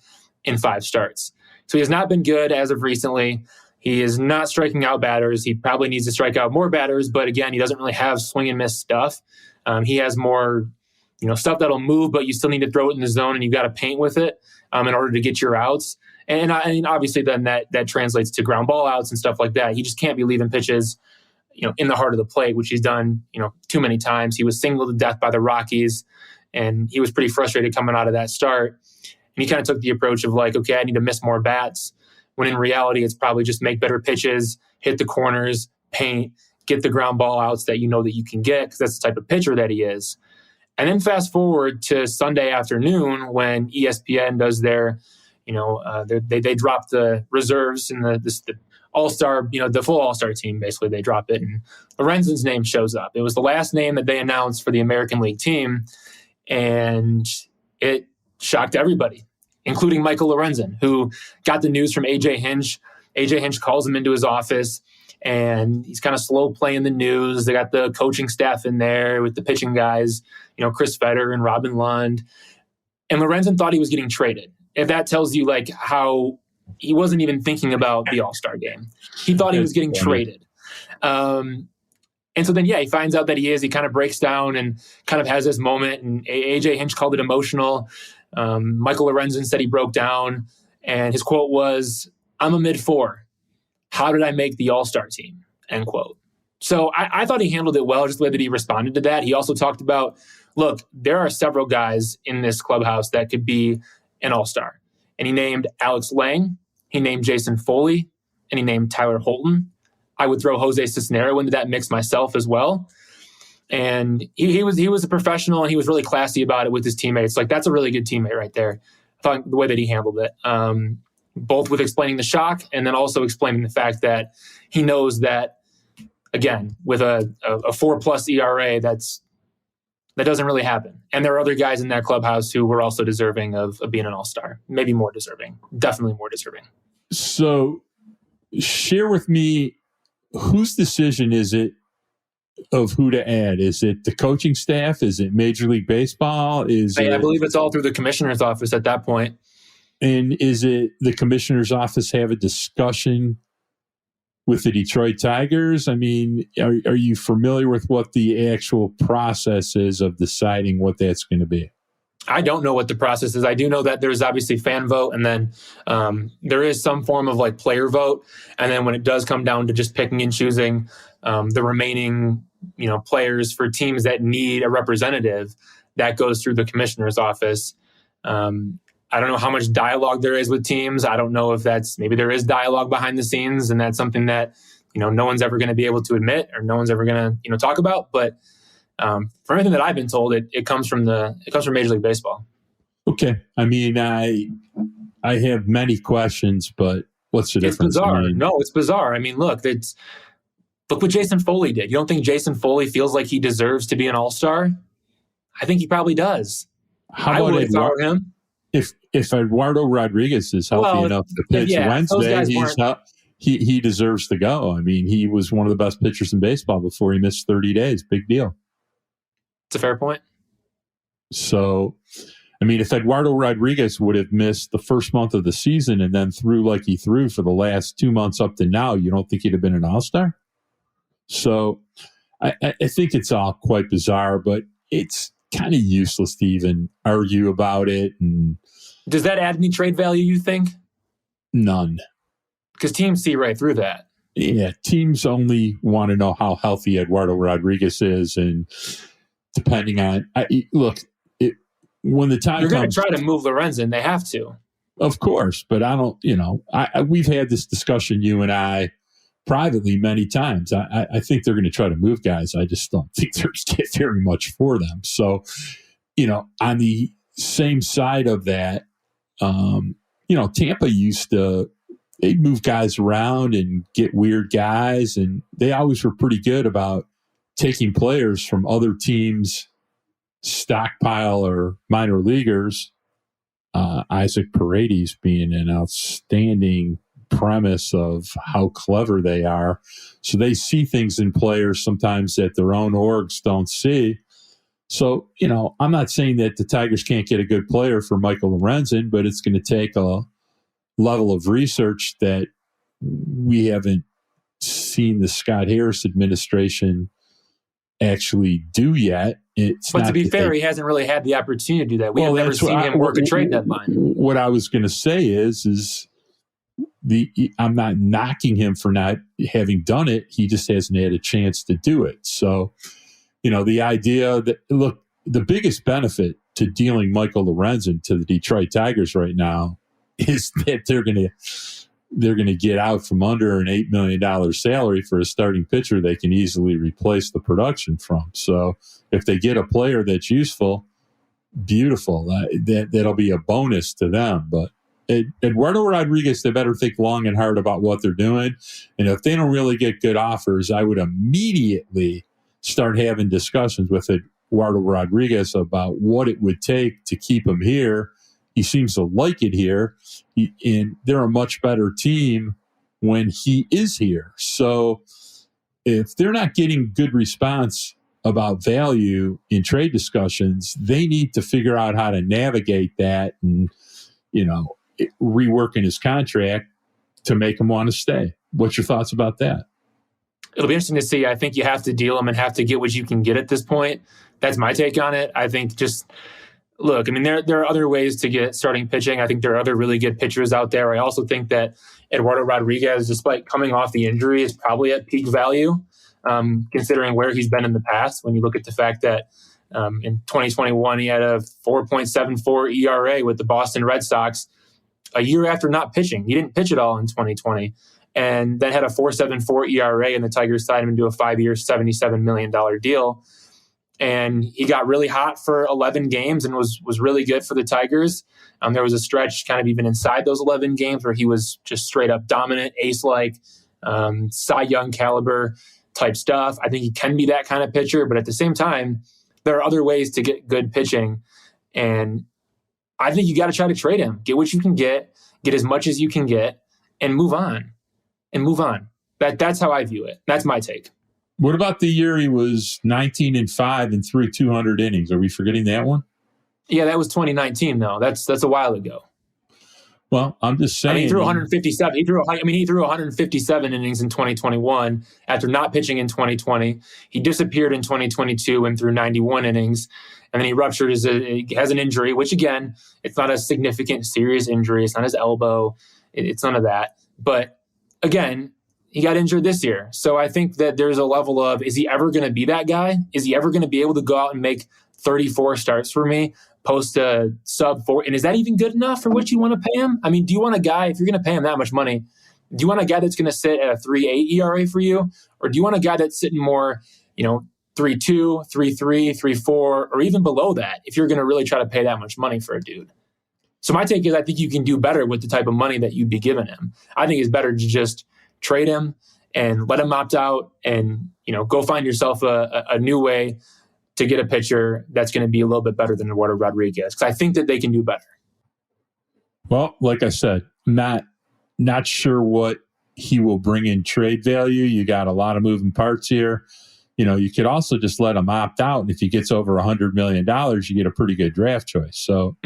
in 5 starts. So he has not been good as of recently. He is not striking out batters. He probably needs to strike out more batters. But again, he doesn't really have swing and miss stuff. He has more stuff that'll move, but you still need to throw it in the zone and you've got to paint with it in order to get your outs. And obviously then that translates to ground ball outs and stuff like that. He just can't be leaving pitches, in the heart of the plate, which he's done, too many times. He was singled to death by the Rockies and he was pretty frustrated coming out of that start. And he kind of took the approach of like, okay, I need to miss more bats, when in reality, it's probably just make better pitches, hit the corners, paint, get the ground ball outs that that you can get, because that's the type of pitcher that he is. And then fast forward to Sunday afternoon when ESPN does their, They dropped the reserves in the all-star, the full all-star team. Basically, they drop it, and Lorenzen's name shows up. It was the last name that they announced for the American League team, and it shocked everybody, including Michael Lorenzen, who got the news from AJ Hinch. AJ Hinch calls him into his office, and he's kind of slow playing the news. They got the coaching staff in there with the pitching guys, Chris Fetter and Robin Lund. And Lorenzen thought he was getting traded. If that tells you like how he wasn't even thinking about the All-Star game. He thought he was getting traded. And so then, he finds out that he is. He kind of breaks down and kind of has this moment. And AJ Hinch called it emotional. Michael Lorenzen said he broke down. And his quote was, "I'm a mid-4. How did I make the All-Star team?" End quote. So I thought he handled it well, just the way that he responded to that. He also talked about, look, there are several guys in this clubhouse that could be an All-Star. And he named Alex Lang, he named Jason Foley, and he named Tyler Holton. I would throw Jose Cisnero into that mix myself as well. And he was a professional, and he was really classy about it with his teammates. Like, that's a really good teammate right there. I thought the way that he handled it, both with explaining the shock and then also explaining the fact that he knows that, again, with a 4+ ERA, that doesn't really happen. And there are other guys in that clubhouse who were also deserving of being an All-Star. Maybe more deserving. Definitely more deserving. So share with me, whose decision is it of who to add? Is it the coaching staff? Is it Major League Baseball? I believe it's all through the commissioner's office at that point. And is it the commissioner's office have a discussion with the Detroit Tigers? I mean, are you familiar with what the actual process is of deciding what that's going to be? I don't know what the process is. I do know that there's obviously fan vote, and then there is some form of like player vote. And then when it does come down to just picking and choosing the remaining, players for teams that need a representative, that goes through the commissioner's office. I don't know how much dialogue there is with teams. I don't know if maybe there is dialogue behind the scenes, and that's something that, no one's ever going to be able to admit, or no one's ever going to, talk about. But from everything that I've been told, it comes from Major League Baseball. Okay. I mean, I have many questions, but what's the difference? It's bizarre. No, it's bizarre. I mean, look what Jason Foley did. You don't think Jason Foley feels like he deserves to be an All-Star? I think he probably does. How about him? If Eduardo Rodriguez is healthy enough to pitch Wednesday, he deserves to go. I mean, he was one of the best pitchers in baseball before he missed 30 days. Big deal. It's a fair point. So, I mean, if Eduardo Rodriguez would have missed the first month of the season and then threw like he threw for the last 2 months up to now, you don't think he'd have been an All-Star? So I think it's all quite bizarre, but it's kind of useless to even argue about it. And does that add any trade value, you think? None. Because teams see right through that. Yeah, teams only want to know how healthy Eduardo Rodriguez is, and depending on when the time you're going comes, to try to move Lorenzen, they have to, of course. But I don't. We've had this discussion, you and I, privately many times. I think they're going to try to move guys. I just don't think there's very much for them. So, on the same side of that, Tampa used to. They'd move guys around and get weird guys, and they always were pretty good about taking players from other teams' stockpile or minor leaguers. Isaac Paredes being an outstanding premise of how clever they are. So they see things in players sometimes that their own orgs don't see. So, I'm not saying that the Tigers can't get a good player for Michael Lorenzen, but it's going to take a level of research that we haven't seen the Scott Harris administration actually do yet. But to be fair, he hasn't really had the opportunity to do that. We have never seen him work a trade deadline. What I was going to say is I'm not knocking him for not having done it. He just hasn't had a chance to do it. So, the idea that, look, the biggest benefit to dealing Michael Lorenzen to the Detroit Tigers right now is that they're going to get out from under an $8 million salary for a starting pitcher they can easily replace the production from. So if they get a player that's useful, beautiful. That'll be a bonus to them. But Eduardo Rodriguez, they better think long and hard about what they're doing. And if they don't really get good offers, I would immediately start having discussions with Eduardo Rodriguez about what it would take to keep him here. He seems to like it here, and they're a much better team when he is here. So if they're not getting good response about value in trade discussions, they need to figure out how to navigate that and, reworking his contract to make him want to stay. What's your thoughts about that? It'll be interesting to see. I think you have to deal him and have to get what you can get at this point. That's my take on it. I think look, I mean, there are other ways to get starting pitching. I think there are other really good pitchers out there. I also think that Eduardo Rodriguez, despite coming off the injury, is probably at peak value, considering where he's been in the past. When you look at the fact that in 2021, he had a 4.74 ERA with the Boston Red Sox a year after not pitching. He didn't pitch at all in 2020, and then had a 4.74 ERA, and the Tigers signed him into a 5-year, $77 million deal. And he got really hot for 11 games and was really good for the Tigers. There was a stretch kind of even inside those 11 games where he was just straight up dominant, ace-like, Cy Young caliber type stuff. I think he can be that kind of pitcher, but at the same time, there are other ways to get good pitching. And I think you got to try to trade him. Get what you can get as much as you can get, and move on. That's how I view it. That's my take. What about the year he was 19-5 and threw 200 innings? Are we forgetting that one? Yeah, that was 2019, though. That's a while ago. Well, I'm just saying. He threw 157. He threw 157 innings in 2021 after not pitching in 2020. He disappeared in 2022 and threw 91 innings. And then he ruptured has an injury, which, again, it's not a significant, serious injury. It's not his elbow. It's none of that. But, again, he got injured this year. So I think that there's a level of, is he ever going to be that guy? Is he ever going to be able to go out and make 34 starts for me, post a sub 4? And is that even good enough for what you want to pay him? I mean, do you want a guy, if you're going to pay him that much money, do you want a guy that's going to sit at a 3.8 ERA for you? Or do you want a guy that's sitting more, 3.2, 3.3, 3.4, or even below that if you're going to really try to pay that much money for a dude? So my take is I think you can do better with the type of money that you'd be giving him. I think it's better to just trade him and let him opt out and, go find yourself a new way to get a pitcher that's going to be a little bit better than Eduardo Rodriguez, because I think that they can do better. Well, like I said, not sure what he will bring in trade value. You got a lot of moving parts here. You could also just let him opt out, and if he gets over $100 million, you get a pretty good draft choice. So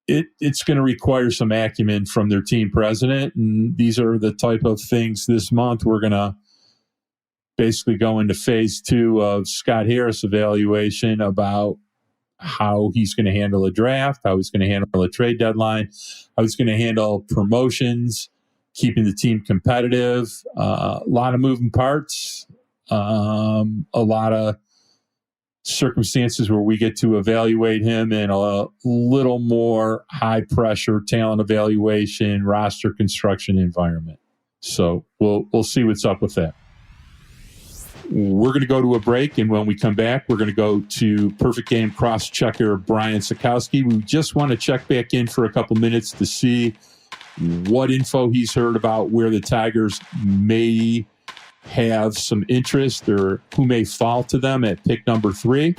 it's going to require some acumen from their team president, and these are the type of things this month we're going to basically go into phase 2 of Scott Harris evaluation about how he's going to handle a draft, how he's going to handle a trade deadline, how he's going to handle promotions, keeping the team competitive. A lot of moving parts, a lot of circumstances where we get to evaluate him in a little more high-pressure talent evaluation, roster construction environment. So we'll see what's up with that. We're going to go to a break, and when we come back, we're going to go to Perfect Game Crosschecker Brian Sakowski. We just want to check back in for a couple minutes to see what info he's heard about where the Tigers may have some interest or who may fall to them at pick number 3.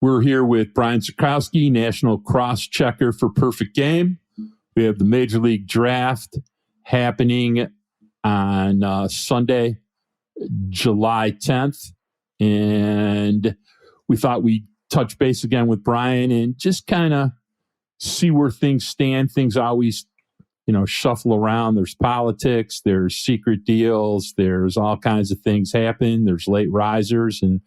We're here with Brian Sakowski, National Crosschecker for Perfect Game. We have the Major League Draft happening on Sunday, July 10th. And we thought we'd touch base again with Brian and just kind of see where things stand. Things always, shuffle around. There's politics, there's secret deals, there's all kinds of things happen. There's late risers. And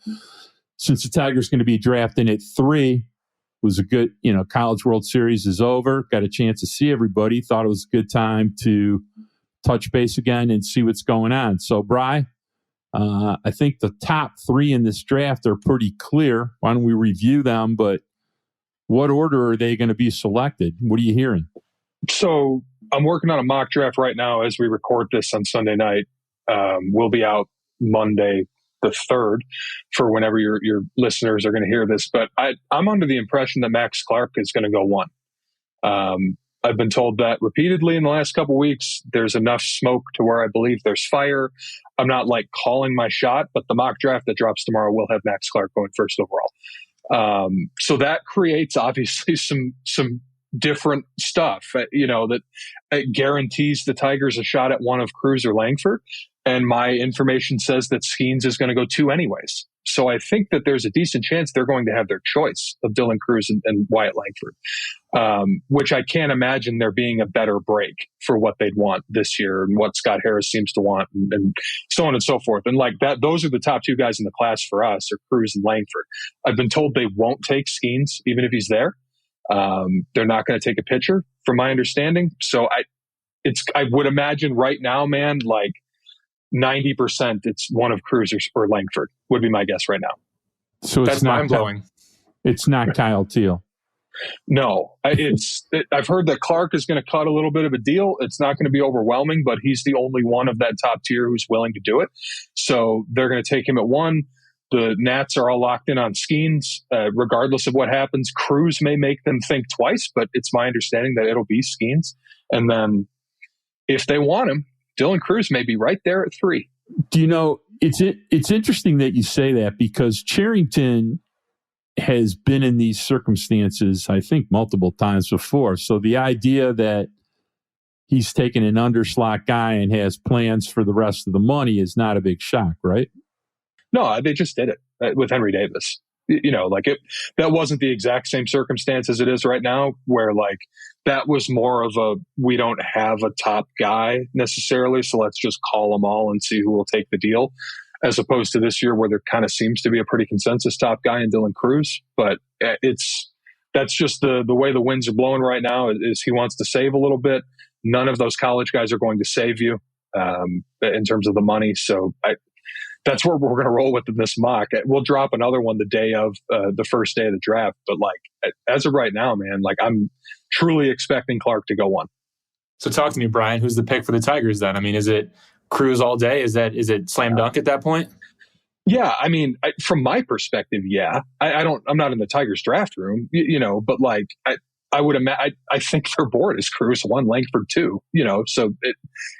since the Tigers going to be drafting at 3, was a good, College World Series is over. Got a chance to see everybody. Thought it was a good time to touch base again and see what's going on. So, Bri, I think the top 3 in this draft are pretty clear. Why don't we review them? But what order are they going to be selected? What are you hearing? So I'm working on a mock draft right now as we record this on Sunday night. We'll be out Monday the 3rd for whenever your listeners are going to hear this. But I'm under the impression that Max Clark is going to go 1. I've been told that repeatedly in the last couple of weeks. There's enough smoke to where I believe there's fire. I'm not like calling my shot, but the mock draft that drops tomorrow will have Max Clark going 1st overall. So that creates obviously some different stuff, that it guarantees the Tigers a shot at one of Cruz or Langford. And my information says that Skeens is going to go 2 anyways. So I think that there's a decent chance they're going to have their choice of Dylan Cruz and Wyatt Langford, which I can't imagine there being a better break for what they'd want this year and what Scott Harris seems to want and so on and so forth. And like that, those are the top 2 guys in the class for us, are Cruz and Langford. I've been told they won't take Skeens even if he's there. They're not going to take a pitcher from my understanding. So I would imagine right now, man, like 90% it's one of Cruz or Langford would be my guess right now. So that's mind blowing. It's not Kyle Teal. No, I've heard that Clark is going to cut a little bit of a deal. It's not going to be overwhelming, but he's the only one of that top tier who's willing to do it. So they're going to take him at 1. The Nats are all locked in on Skeens. Regardless of what happens, Cruz may make them think twice, but it's my understanding that it'll be Skeens. And then if they want him, Dylan Cruz may be right there at 3. Do you know, it's interesting that you say that, because Cherington has been in these circumstances, I think, multiple times before. So the idea that he's taken an underslot guy and has plans for the rest of the money is not a big shock, right? No, they just did it with Henry Davis. That wasn't the exact same circumstance as it is right now, where like that was more of a, we don't have a top guy necessarily, so let's just call them all and see who will take the deal, as opposed to this year where there kind of seems to be a pretty consensus top guy in Dylan Cruz. But that's just the way the winds are blowing right now, is he wants to save a little bit. None of those college guys are going to save you in terms of the money. So that's where we're going to roll with in this mock. We'll drop another one the day of the first day of the draft. But like, as of right now, man, like I'm truly expecting Clark to go 1. So talk to me, Brian. Who's the pick for the Tigers then? I mean, is it Cruz all day? Is it slam dunk at that point? Yeah, I mean, from my perspective, yeah. I'm not in the Tigers draft room, but like I would imagine, I think their board is Cruz 1, Langford 2, So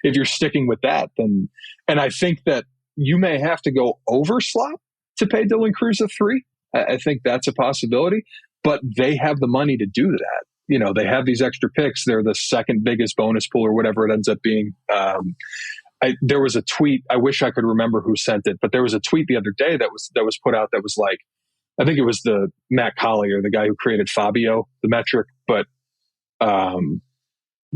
if you're sticking with that, then, and I think that you may have to go over slot to pay Dylan Cruz a 3. I think that's a possibility, but they have the money to do that. They have these extra picks. They're the second biggest bonus pool or whatever it ends up being. There was a tweet. I wish I could remember who sent it, but there was a tweet the other day that was put out that was like, I think it was the Matt Collier, the guy who created Fabio, the metric, but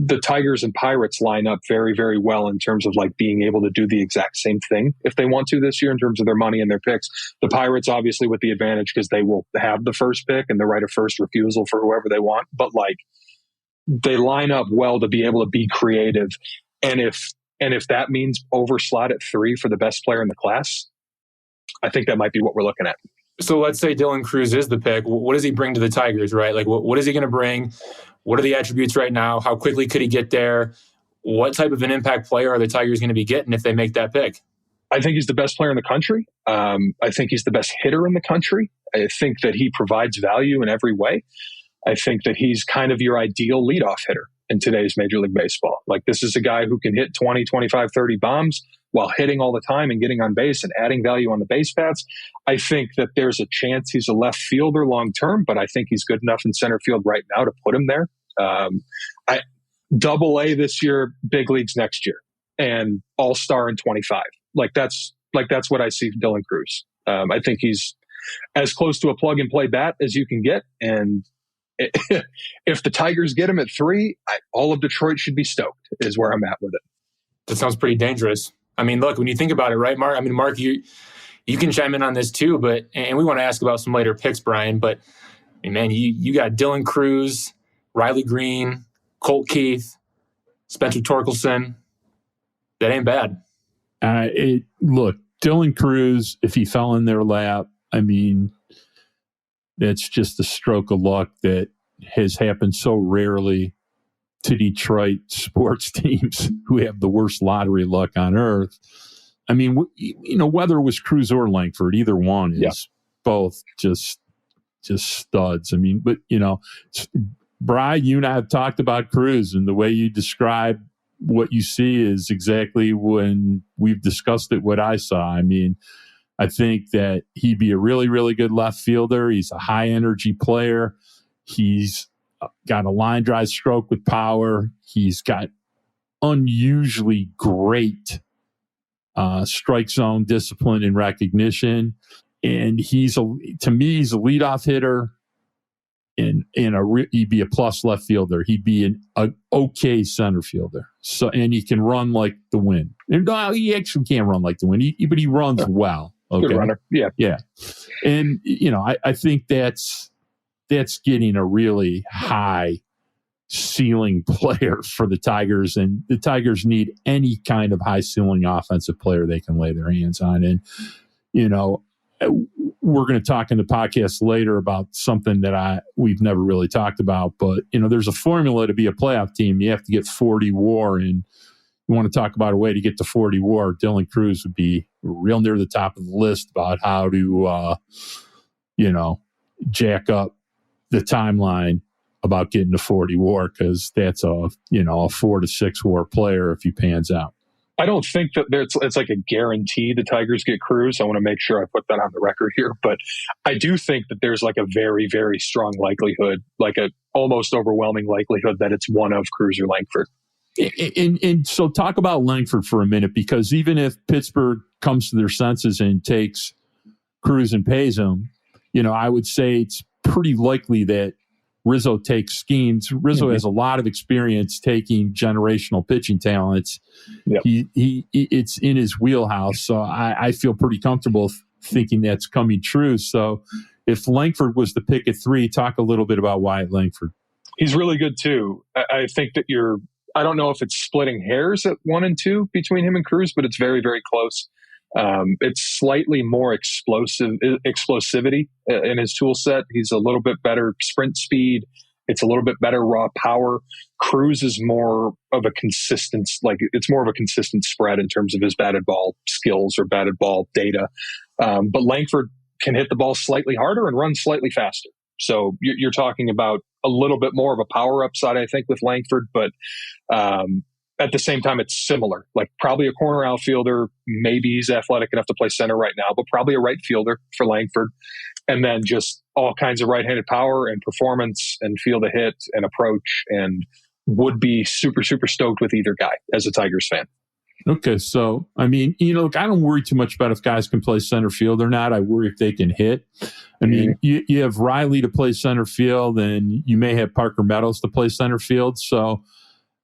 the Tigers and Pirates line up very, very well in terms of like being able to do the exact same thing if they want to this year in terms of their money and their picks. The Pirates obviously with the advantage because they will have the first pick and the right of first refusal for whoever they want. But like they line up well to be able to be creative. And if that means over slot at 3 for the best player in the class, I think that might be what we're looking at. So let's say Dylan Cruz is the pick. What does he bring to the Tigers, right? Like, what is he going to bring? What are the attributes right now? How quickly could he get there? What type of an impact player are the Tigers going to be getting if they make that pick? I think he's the best player in the country. I think he's the best hitter in the country. I think that he provides value in every way. I think that he's kind of your ideal leadoff hitter in today's Major League Baseball. Like, this is a guy who can hit 20, 25, 30 bombs while hitting all the time and getting on base and adding value on the base paths. I think that there's a chance he's a left fielder long term, but I think he's good enough in center field right now to put him there. Double A this year, big leagues next year, and all-star in 25. That's what I see Dylan Cruz. I think he's as close to a plug-and-play bat as you can get, and if the Tigers get him at 3, all of Detroit should be stoked, is where I'm at with it. That sounds pretty dangerous. I mean, look, when you think about it, right, Mark? I mean, Mark, you can chime in on this too, and we want to ask about some later picks, Brian, but I mean, man, you got Dylan Cruz, Riley Green, Colt Keith, Spencer Torkelson. That ain't bad. Look, Dylan Cruz, if he fell in their lap, I mean, that's just a stroke of luck that has happened so rarely to Detroit sports teams who have the worst lottery luck on earth. I mean, whether it was Cruz or Langford, either one is both just studs. I mean, but Brian, you and I have talked about Cruz, and the way you describe what you see is exactly when we've discussed it, what I saw. I mean, I think that he'd be a really, really good left fielder. He's a high energy player. He's got a line drive stroke with power. He's got unusually great strike zone discipline and recognition. And to me, he's a leadoff hitter. And he'd be a plus left fielder. He'd be an okay center fielder. So, and he can run like the wind. And no, he actually can't run like the wind, but he runs well. Okay? Good runner. Yeah. And I think that's getting a really high ceiling player for the Tigers, and the Tigers need any kind of high ceiling offensive player they can lay their hands on. And we're going to talk in the podcast later about something that we've never really talked about, but there's a formula to be a playoff team. You have to get 40 WAR, and you want to talk about a way to get to 40 WAR. Dylan Cruz would be real near the top of the list about how to, jack up the timeline about getting to 40 WAR, because that's a 4 to 6 WAR player if he pans out. I don't think that it's like a guarantee the Tigers get Cruz. I want to make sure I put that on the record here. But I do think that there's like a very, very strong likelihood, like a almost overwhelming likelihood that it's one of Cruz or Langford. And so talk about Langford for a minute, because even if Pittsburgh comes to their senses and takes Cruz and pays him, I would say it's pretty likely that Rizzo takes Skeens. Rizzo has a lot of experience taking generational pitching talents. Yep. It's in his wheelhouse. So I feel pretty comfortable thinking that's coming true. So if Langford was the pick at 3, talk a little bit about Wyatt Langford. He's really good too. I think that I don't know if it's splitting hairs at 1 and 2 between him and Cruz, but it's very, very close. It's slightly more explosivity in his tool set. He's a little bit better sprint speed. It's a little bit better raw power. Cruz is more of a consistent spread in terms of his batted ball skills or batted ball data. But Langford can hit the ball slightly harder and run slightly faster. So you're talking about a little bit more of a power upside, I think, with Langford, but at the same time, it's similar. Like probably a corner outfielder. Maybe he's athletic enough to play center right now, but probably a right fielder for Langford. And then just all kinds of right-handed power and performance and feel the hit and approach, and would be super, super stoked with either guy as a Tigers fan. Okay, so, I mean, look, I don't worry too much about if guys can play center field or not. I worry if they can hit. I mean, you have Riley to play center field, and you may have Parker Meadows to play center field. So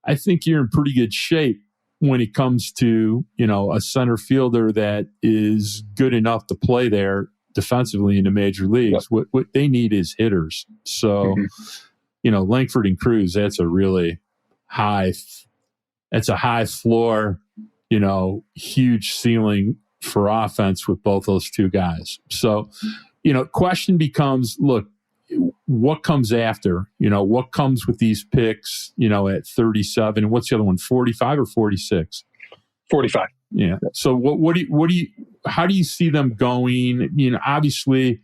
I think you're in pretty good shape when it comes to, a center fielder that is good enough to play there defensively in the major leagues. Yep. What they need is hitters. So, Langford and Cruz, that's a really high floor, huge ceiling for offense with both those two guys. So, question becomes, look, what comes after? What comes with these picks, at 37? And what's the other one, 45 or 46? 45. Yeah. So how do you see them going? Obviously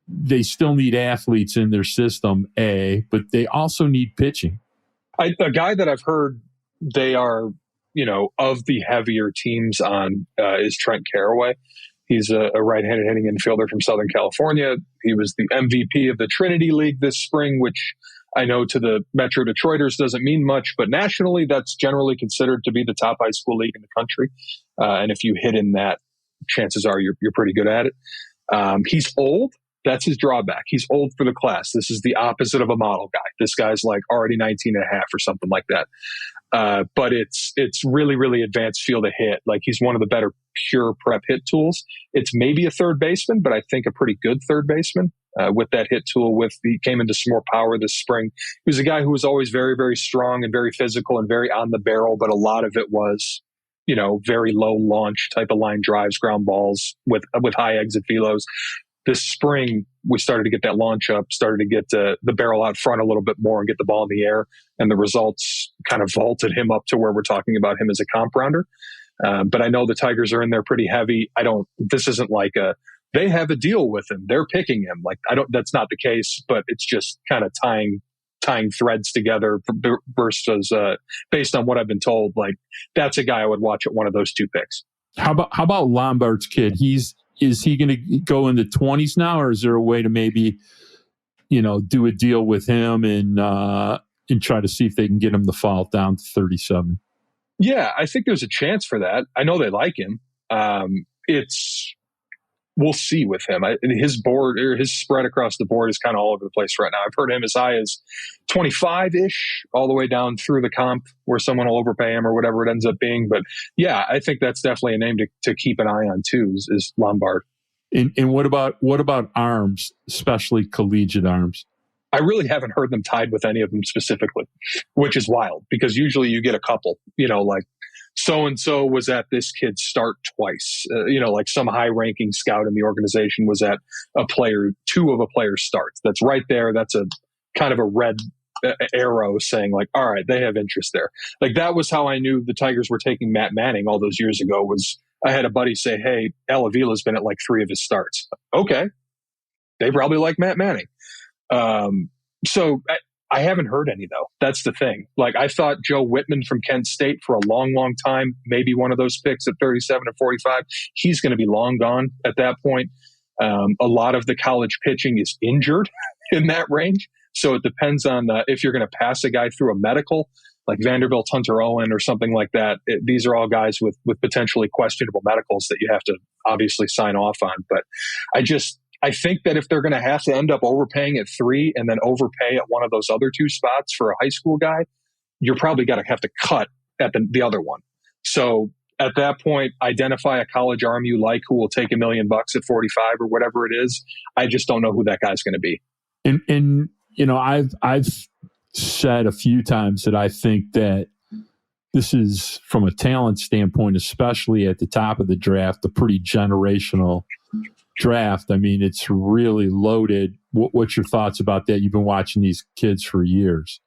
they still need athletes in their system, but they also need pitching. A guy that I've heard they are, of the heavier teams on is Trent Carraway. He's a right-handed hitting infielder from Southern California. He was the MVP of the Trinity League this spring, which I know to the Metro Detroiters doesn't mean much, but nationally that's generally considered to be the top high school league in the country. And if you hit in that, chances are you're pretty good at it. He's old. That's his drawback. He's old for the class. This is the opposite of a model guy. This guy's like already 19 and a half or something like that. But it's really, really advanced feel to hit. Like he's one of the better pure prep hit tools. It's maybe a third baseman, but I think a pretty good third baseman with that hit tool. He came into some more power this spring. He was a guy who was always very, very strong and very physical and very on the barrel, but a lot of it was, very low launch type of line drives, ground balls with high exit velos. This spring, we started to get that launch up, started to get the barrel out front a little bit more and get the ball in the air. And the results kind of vaulted him up to where we're talking about him as a comp rounder. But I know the Tigers are in there pretty heavy. This isn't like they have a deal with him. They're picking him. Like, that's not the case, but it's just kind of tying threads together versus based on what I've been told, like that's a guy I would watch at one of those two picks. How about Lombard's kid? Is he going to go in the 20s now, or is there a way to maybe, do a deal with him and try to see if they can get him to fall down to 37? Yeah, I think there's a chance for that. I know they like him. We'll see with him. His board or his spread across the board is kind of all over the place right now. I've heard him as high as 25-ish, all the way down through the comp where someone will overpay him or whatever it ends up being. But yeah, I think that's definitely a name to keep an eye on too, is Lombard. And what about arms, especially collegiate arms? I really haven't heard them tied with any of them specifically, which is wild because usually you get a couple, like so-and-so was at this kid's start twice. Like some high-ranking scout in the organization was at two of a player's starts. That's right there. That's a kind of a red arrow saying like, all right, they have interest there. Like that was how I knew the Tigers were taking Matt Manning all those years ago. Was I had a buddy say, hey, Al Avila's been at like 3 of his starts. Okay. They probably like Matt Manning. So I haven't heard any though. That's the thing. Like I thought Joe Whitman from Kent State for a long, long time, maybe one of those picks at 37 or 45. He's going to be long gone at that point. A lot of the college pitching is injured in that range. So it depends on if you're going to pass a guy through a medical, like Vanderbilt Hunter Owen or something like that. These are all guys with potentially questionable medicals that you have to obviously sign off on. But I think that if they're going to have to end up overpaying at 3 and then overpay at one of those other 2 spots for a high school guy, you're probably going to have to cut at the other one. So at that point, identify a college arm you like who will take $1 million at 45 or whatever it is. I just don't know who that guy's going to be. And I've said a few times that I think that this is, from a talent standpoint, especially at the top of the draft, a pretty generational draft. I mean, it's really loaded. What's your thoughts about that? You've been watching these kids for years.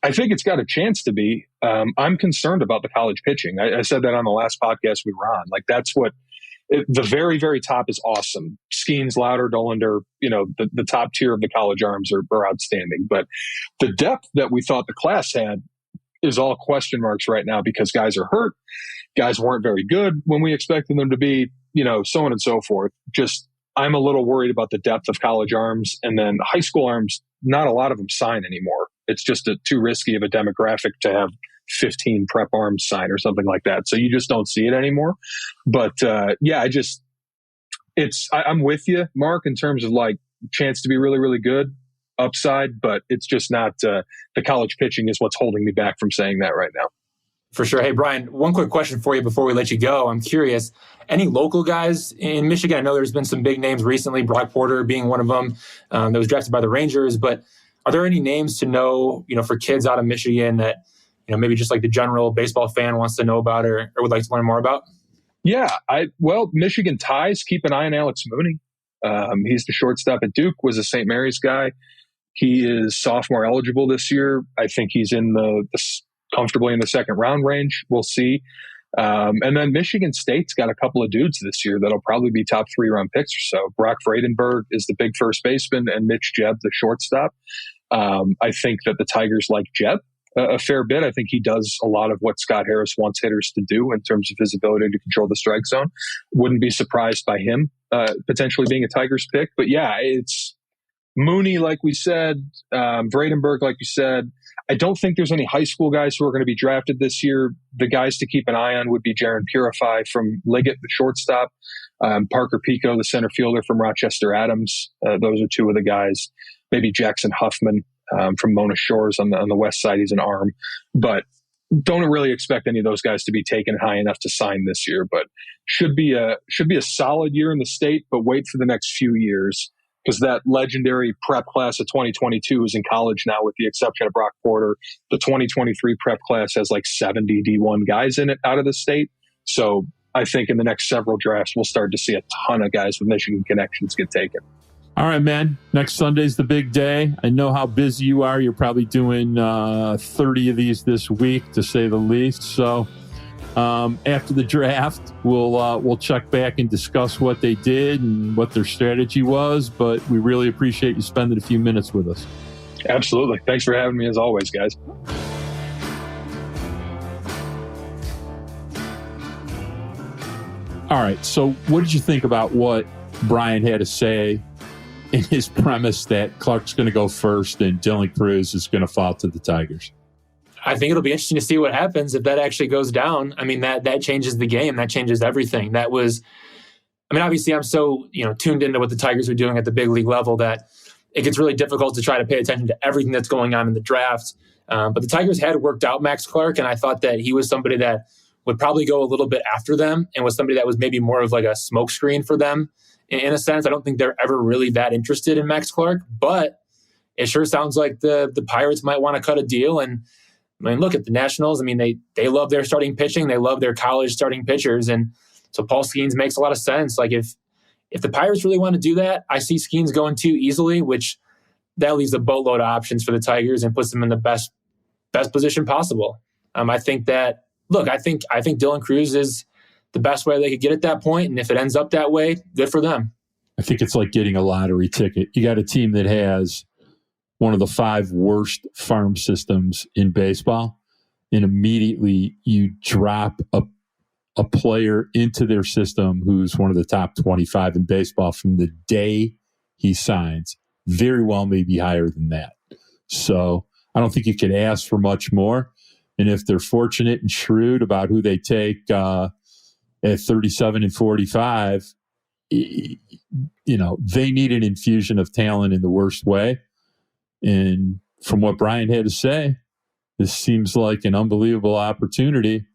I think it's got a chance to be. I'm concerned about the college pitching. I said that on the last podcast we were on. Like that's the very, very top is awesome. Skeens, Lauder, Dolander, the top tier of the college arms are outstanding. But the depth that we thought the class had is all question marks right now because guys are hurt. Guys weren't very good when we expected them to be, so on and so forth. Just, I'm a little worried about the depth of college arms, and then high school arms, not a lot of them sign anymore. It's just too risky of a demographic to have 15 prep arms sign or something like that. So you just don't see it anymore. But I'm with you, Mark, in terms of like chance to be really, really good upside, but it's just not the college pitching is what's holding me back from saying that right now. For sure. Hey, Brian, one quick question for you before we let you go. I'm curious, any local guys in Michigan? I know there's been some big names recently, Brock Porter being one of them that was drafted by the Rangers, but are there any names to know, for kids out of Michigan that, maybe just like the general baseball fan wants to know about or would like to learn more about? Yeah. Michigan ties, keep an eye on Alex Mooney. He's the shortstop at Duke, was a St. Mary's guy. He is sophomore eligible this year. I think he's in comfortably in the second round range. We'll see. And then Michigan State's got a couple of dudes this year that'll probably be top 3-round picks or so. Brock Vredenberg is the big first baseman and Mitch Jebb, the shortstop. I think that the Tigers like Jebb a fair bit. I think he does a lot of what Scott Harris wants hitters to do in terms of his ability to control the strike zone. Wouldn't be surprised by him potentially being a Tigers pick. But yeah, it's Mooney, like we said, Vredenberg, like you said. I don't think there's any high school guys who are going to be drafted this year. The guys to keep an eye on would be Jaron Purify from Liggett, the shortstop, Parker Pico, the center fielder from Rochester Adams. Those are 2 of the guys. Maybe Jackson Huffman from Mona Shores on the west side. He's an arm. But don't really expect any of those guys to be taken high enough to sign this year. But should be a solid year in the state, but wait for the next few years. Because that legendary prep class of 2022 is in college now, with the exception of Brock Porter. The 2023 prep class has like 70 D1 guys in it out of the state. So I think in the next several drafts, we'll start to see a ton of guys with Michigan connections get taken. All right, man. Next Sunday's the big day. I know how busy you are. You're probably doing 30 of these this week, to say the least. So After the draft, we'll check back and discuss what they did and what their strategy was. But we really appreciate you spending a few minutes with us. Absolutely. Thanks for having me as always, guys. All right. So what did you think about what Brian had to say in his premise that Clark's going to go first and Dylan Cruz is going to fall to the Tigers? I think it'll be interesting to see what happens if that actually goes down. I mean, that changes the game. That changes everything. Obviously I'm so, tuned into what the Tigers are doing at the big league level that it gets really difficult to try to pay attention to everything that's going on in the draft. But the Tigers had worked out Max Clark, and I thought that he was somebody that would probably go a little bit after them and was somebody that was maybe more of like a smokescreen for them in a sense. I don't think they're ever really that interested in Max Clark, but it sure sounds like the Pirates might want to cut a deal. And look at the Nationals. They love their starting pitching. They love their college starting pitchers. And so Paul Skeens makes a lot of sense. Like if the Pirates really want to do that, I see Skeens going too easily, which that leaves a boatload of options for the Tigers and puts them in the best position possible. I think Dylan Cruz is the best way they could get at that point. And if it ends up that way, good for them. I think it's like getting a lottery ticket. You got a team that has one of the 5 worst farm systems in baseball, and immediately you drop a player into their system who's one of the top 25 in baseball from the day he signs. Very well maybe higher than that. So I don't think you could ask for much more. And if they're fortunate and shrewd about who they take at 37 and 45, they need an infusion of talent in the worst way. And from what Brian had to say, this seems like an unbelievable opportunity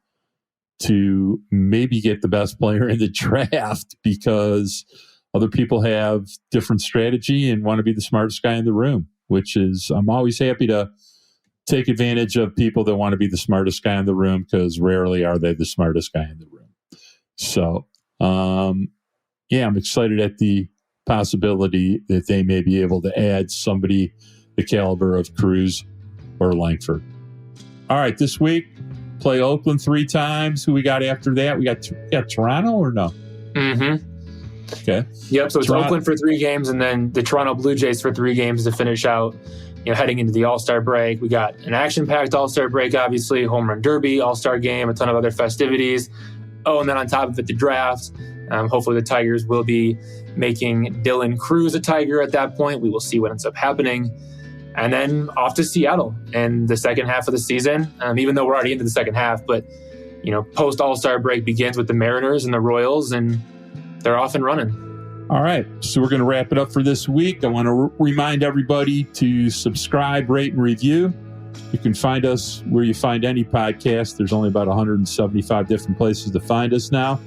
to maybe get the best player in the draft because other people have different strategy and want to be the smartest guy in the room, which is, I'm always happy to take advantage of people that want to be the smartest guy in the room because rarely are they the smartest guy in the room. So, I'm excited at the possibility that they may be able to add somebody the caliber of Cruz or Langford. All right, this week, play Oakland 3 times. Who we got after that? We got Toronto or no? Mm-hmm. Okay. Yep, so it's Oakland for 3 games and then the Toronto Blue Jays for 3 games to finish out, heading into the All-Star break. We got an action-packed All-Star break, obviously, Home Run Derby, All-Star game, a ton of other festivities. Oh, and then on top of it, the draft. Hopefully the Tigers will be making Dylan Cruz a Tiger at that point. We will see what ends up happening. And then off to Seattle and the second half of the season, even though we're already into the second half. But, post All-Star break begins with the Mariners and the Royals, and they're off and running. All right, so we're going to wrap it up for this week. I want to remind everybody to subscribe, rate, and review. You can find us where you find any podcast. There's only about 175 different places to find us now.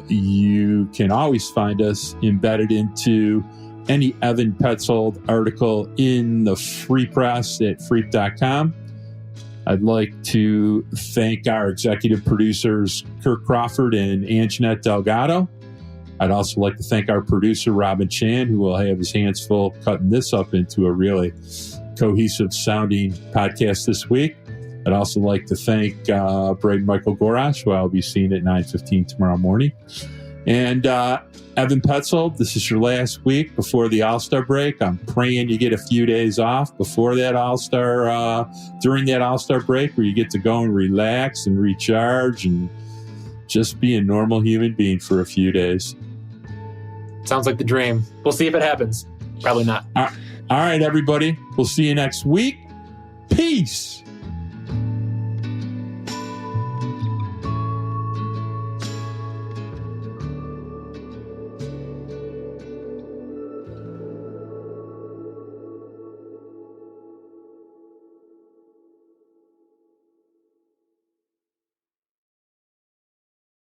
You can always find us embedded into any Evan Petzold article in the Free Press at freep.com. I'd like to thank our executive producers, Kirk Crawford and Anjanette Delgado. I'd also like to thank our producer, Robin Chan, who will have his hands full cutting this up into a really cohesive sounding podcast this week. I'd also like to thank Braden Michael Gorash, who I'll be seeing at 9:15 tomorrow morning. And Evan Petzold, this is your last week before the All-Star break. I'm praying you get a few days off before that All-Star, during that All-Star break, where you get to go and relax and recharge and just be a normal human being for a few days. Sounds like the dream. We'll see if it happens. Probably not. All right, everybody. We'll see you next week. Peace.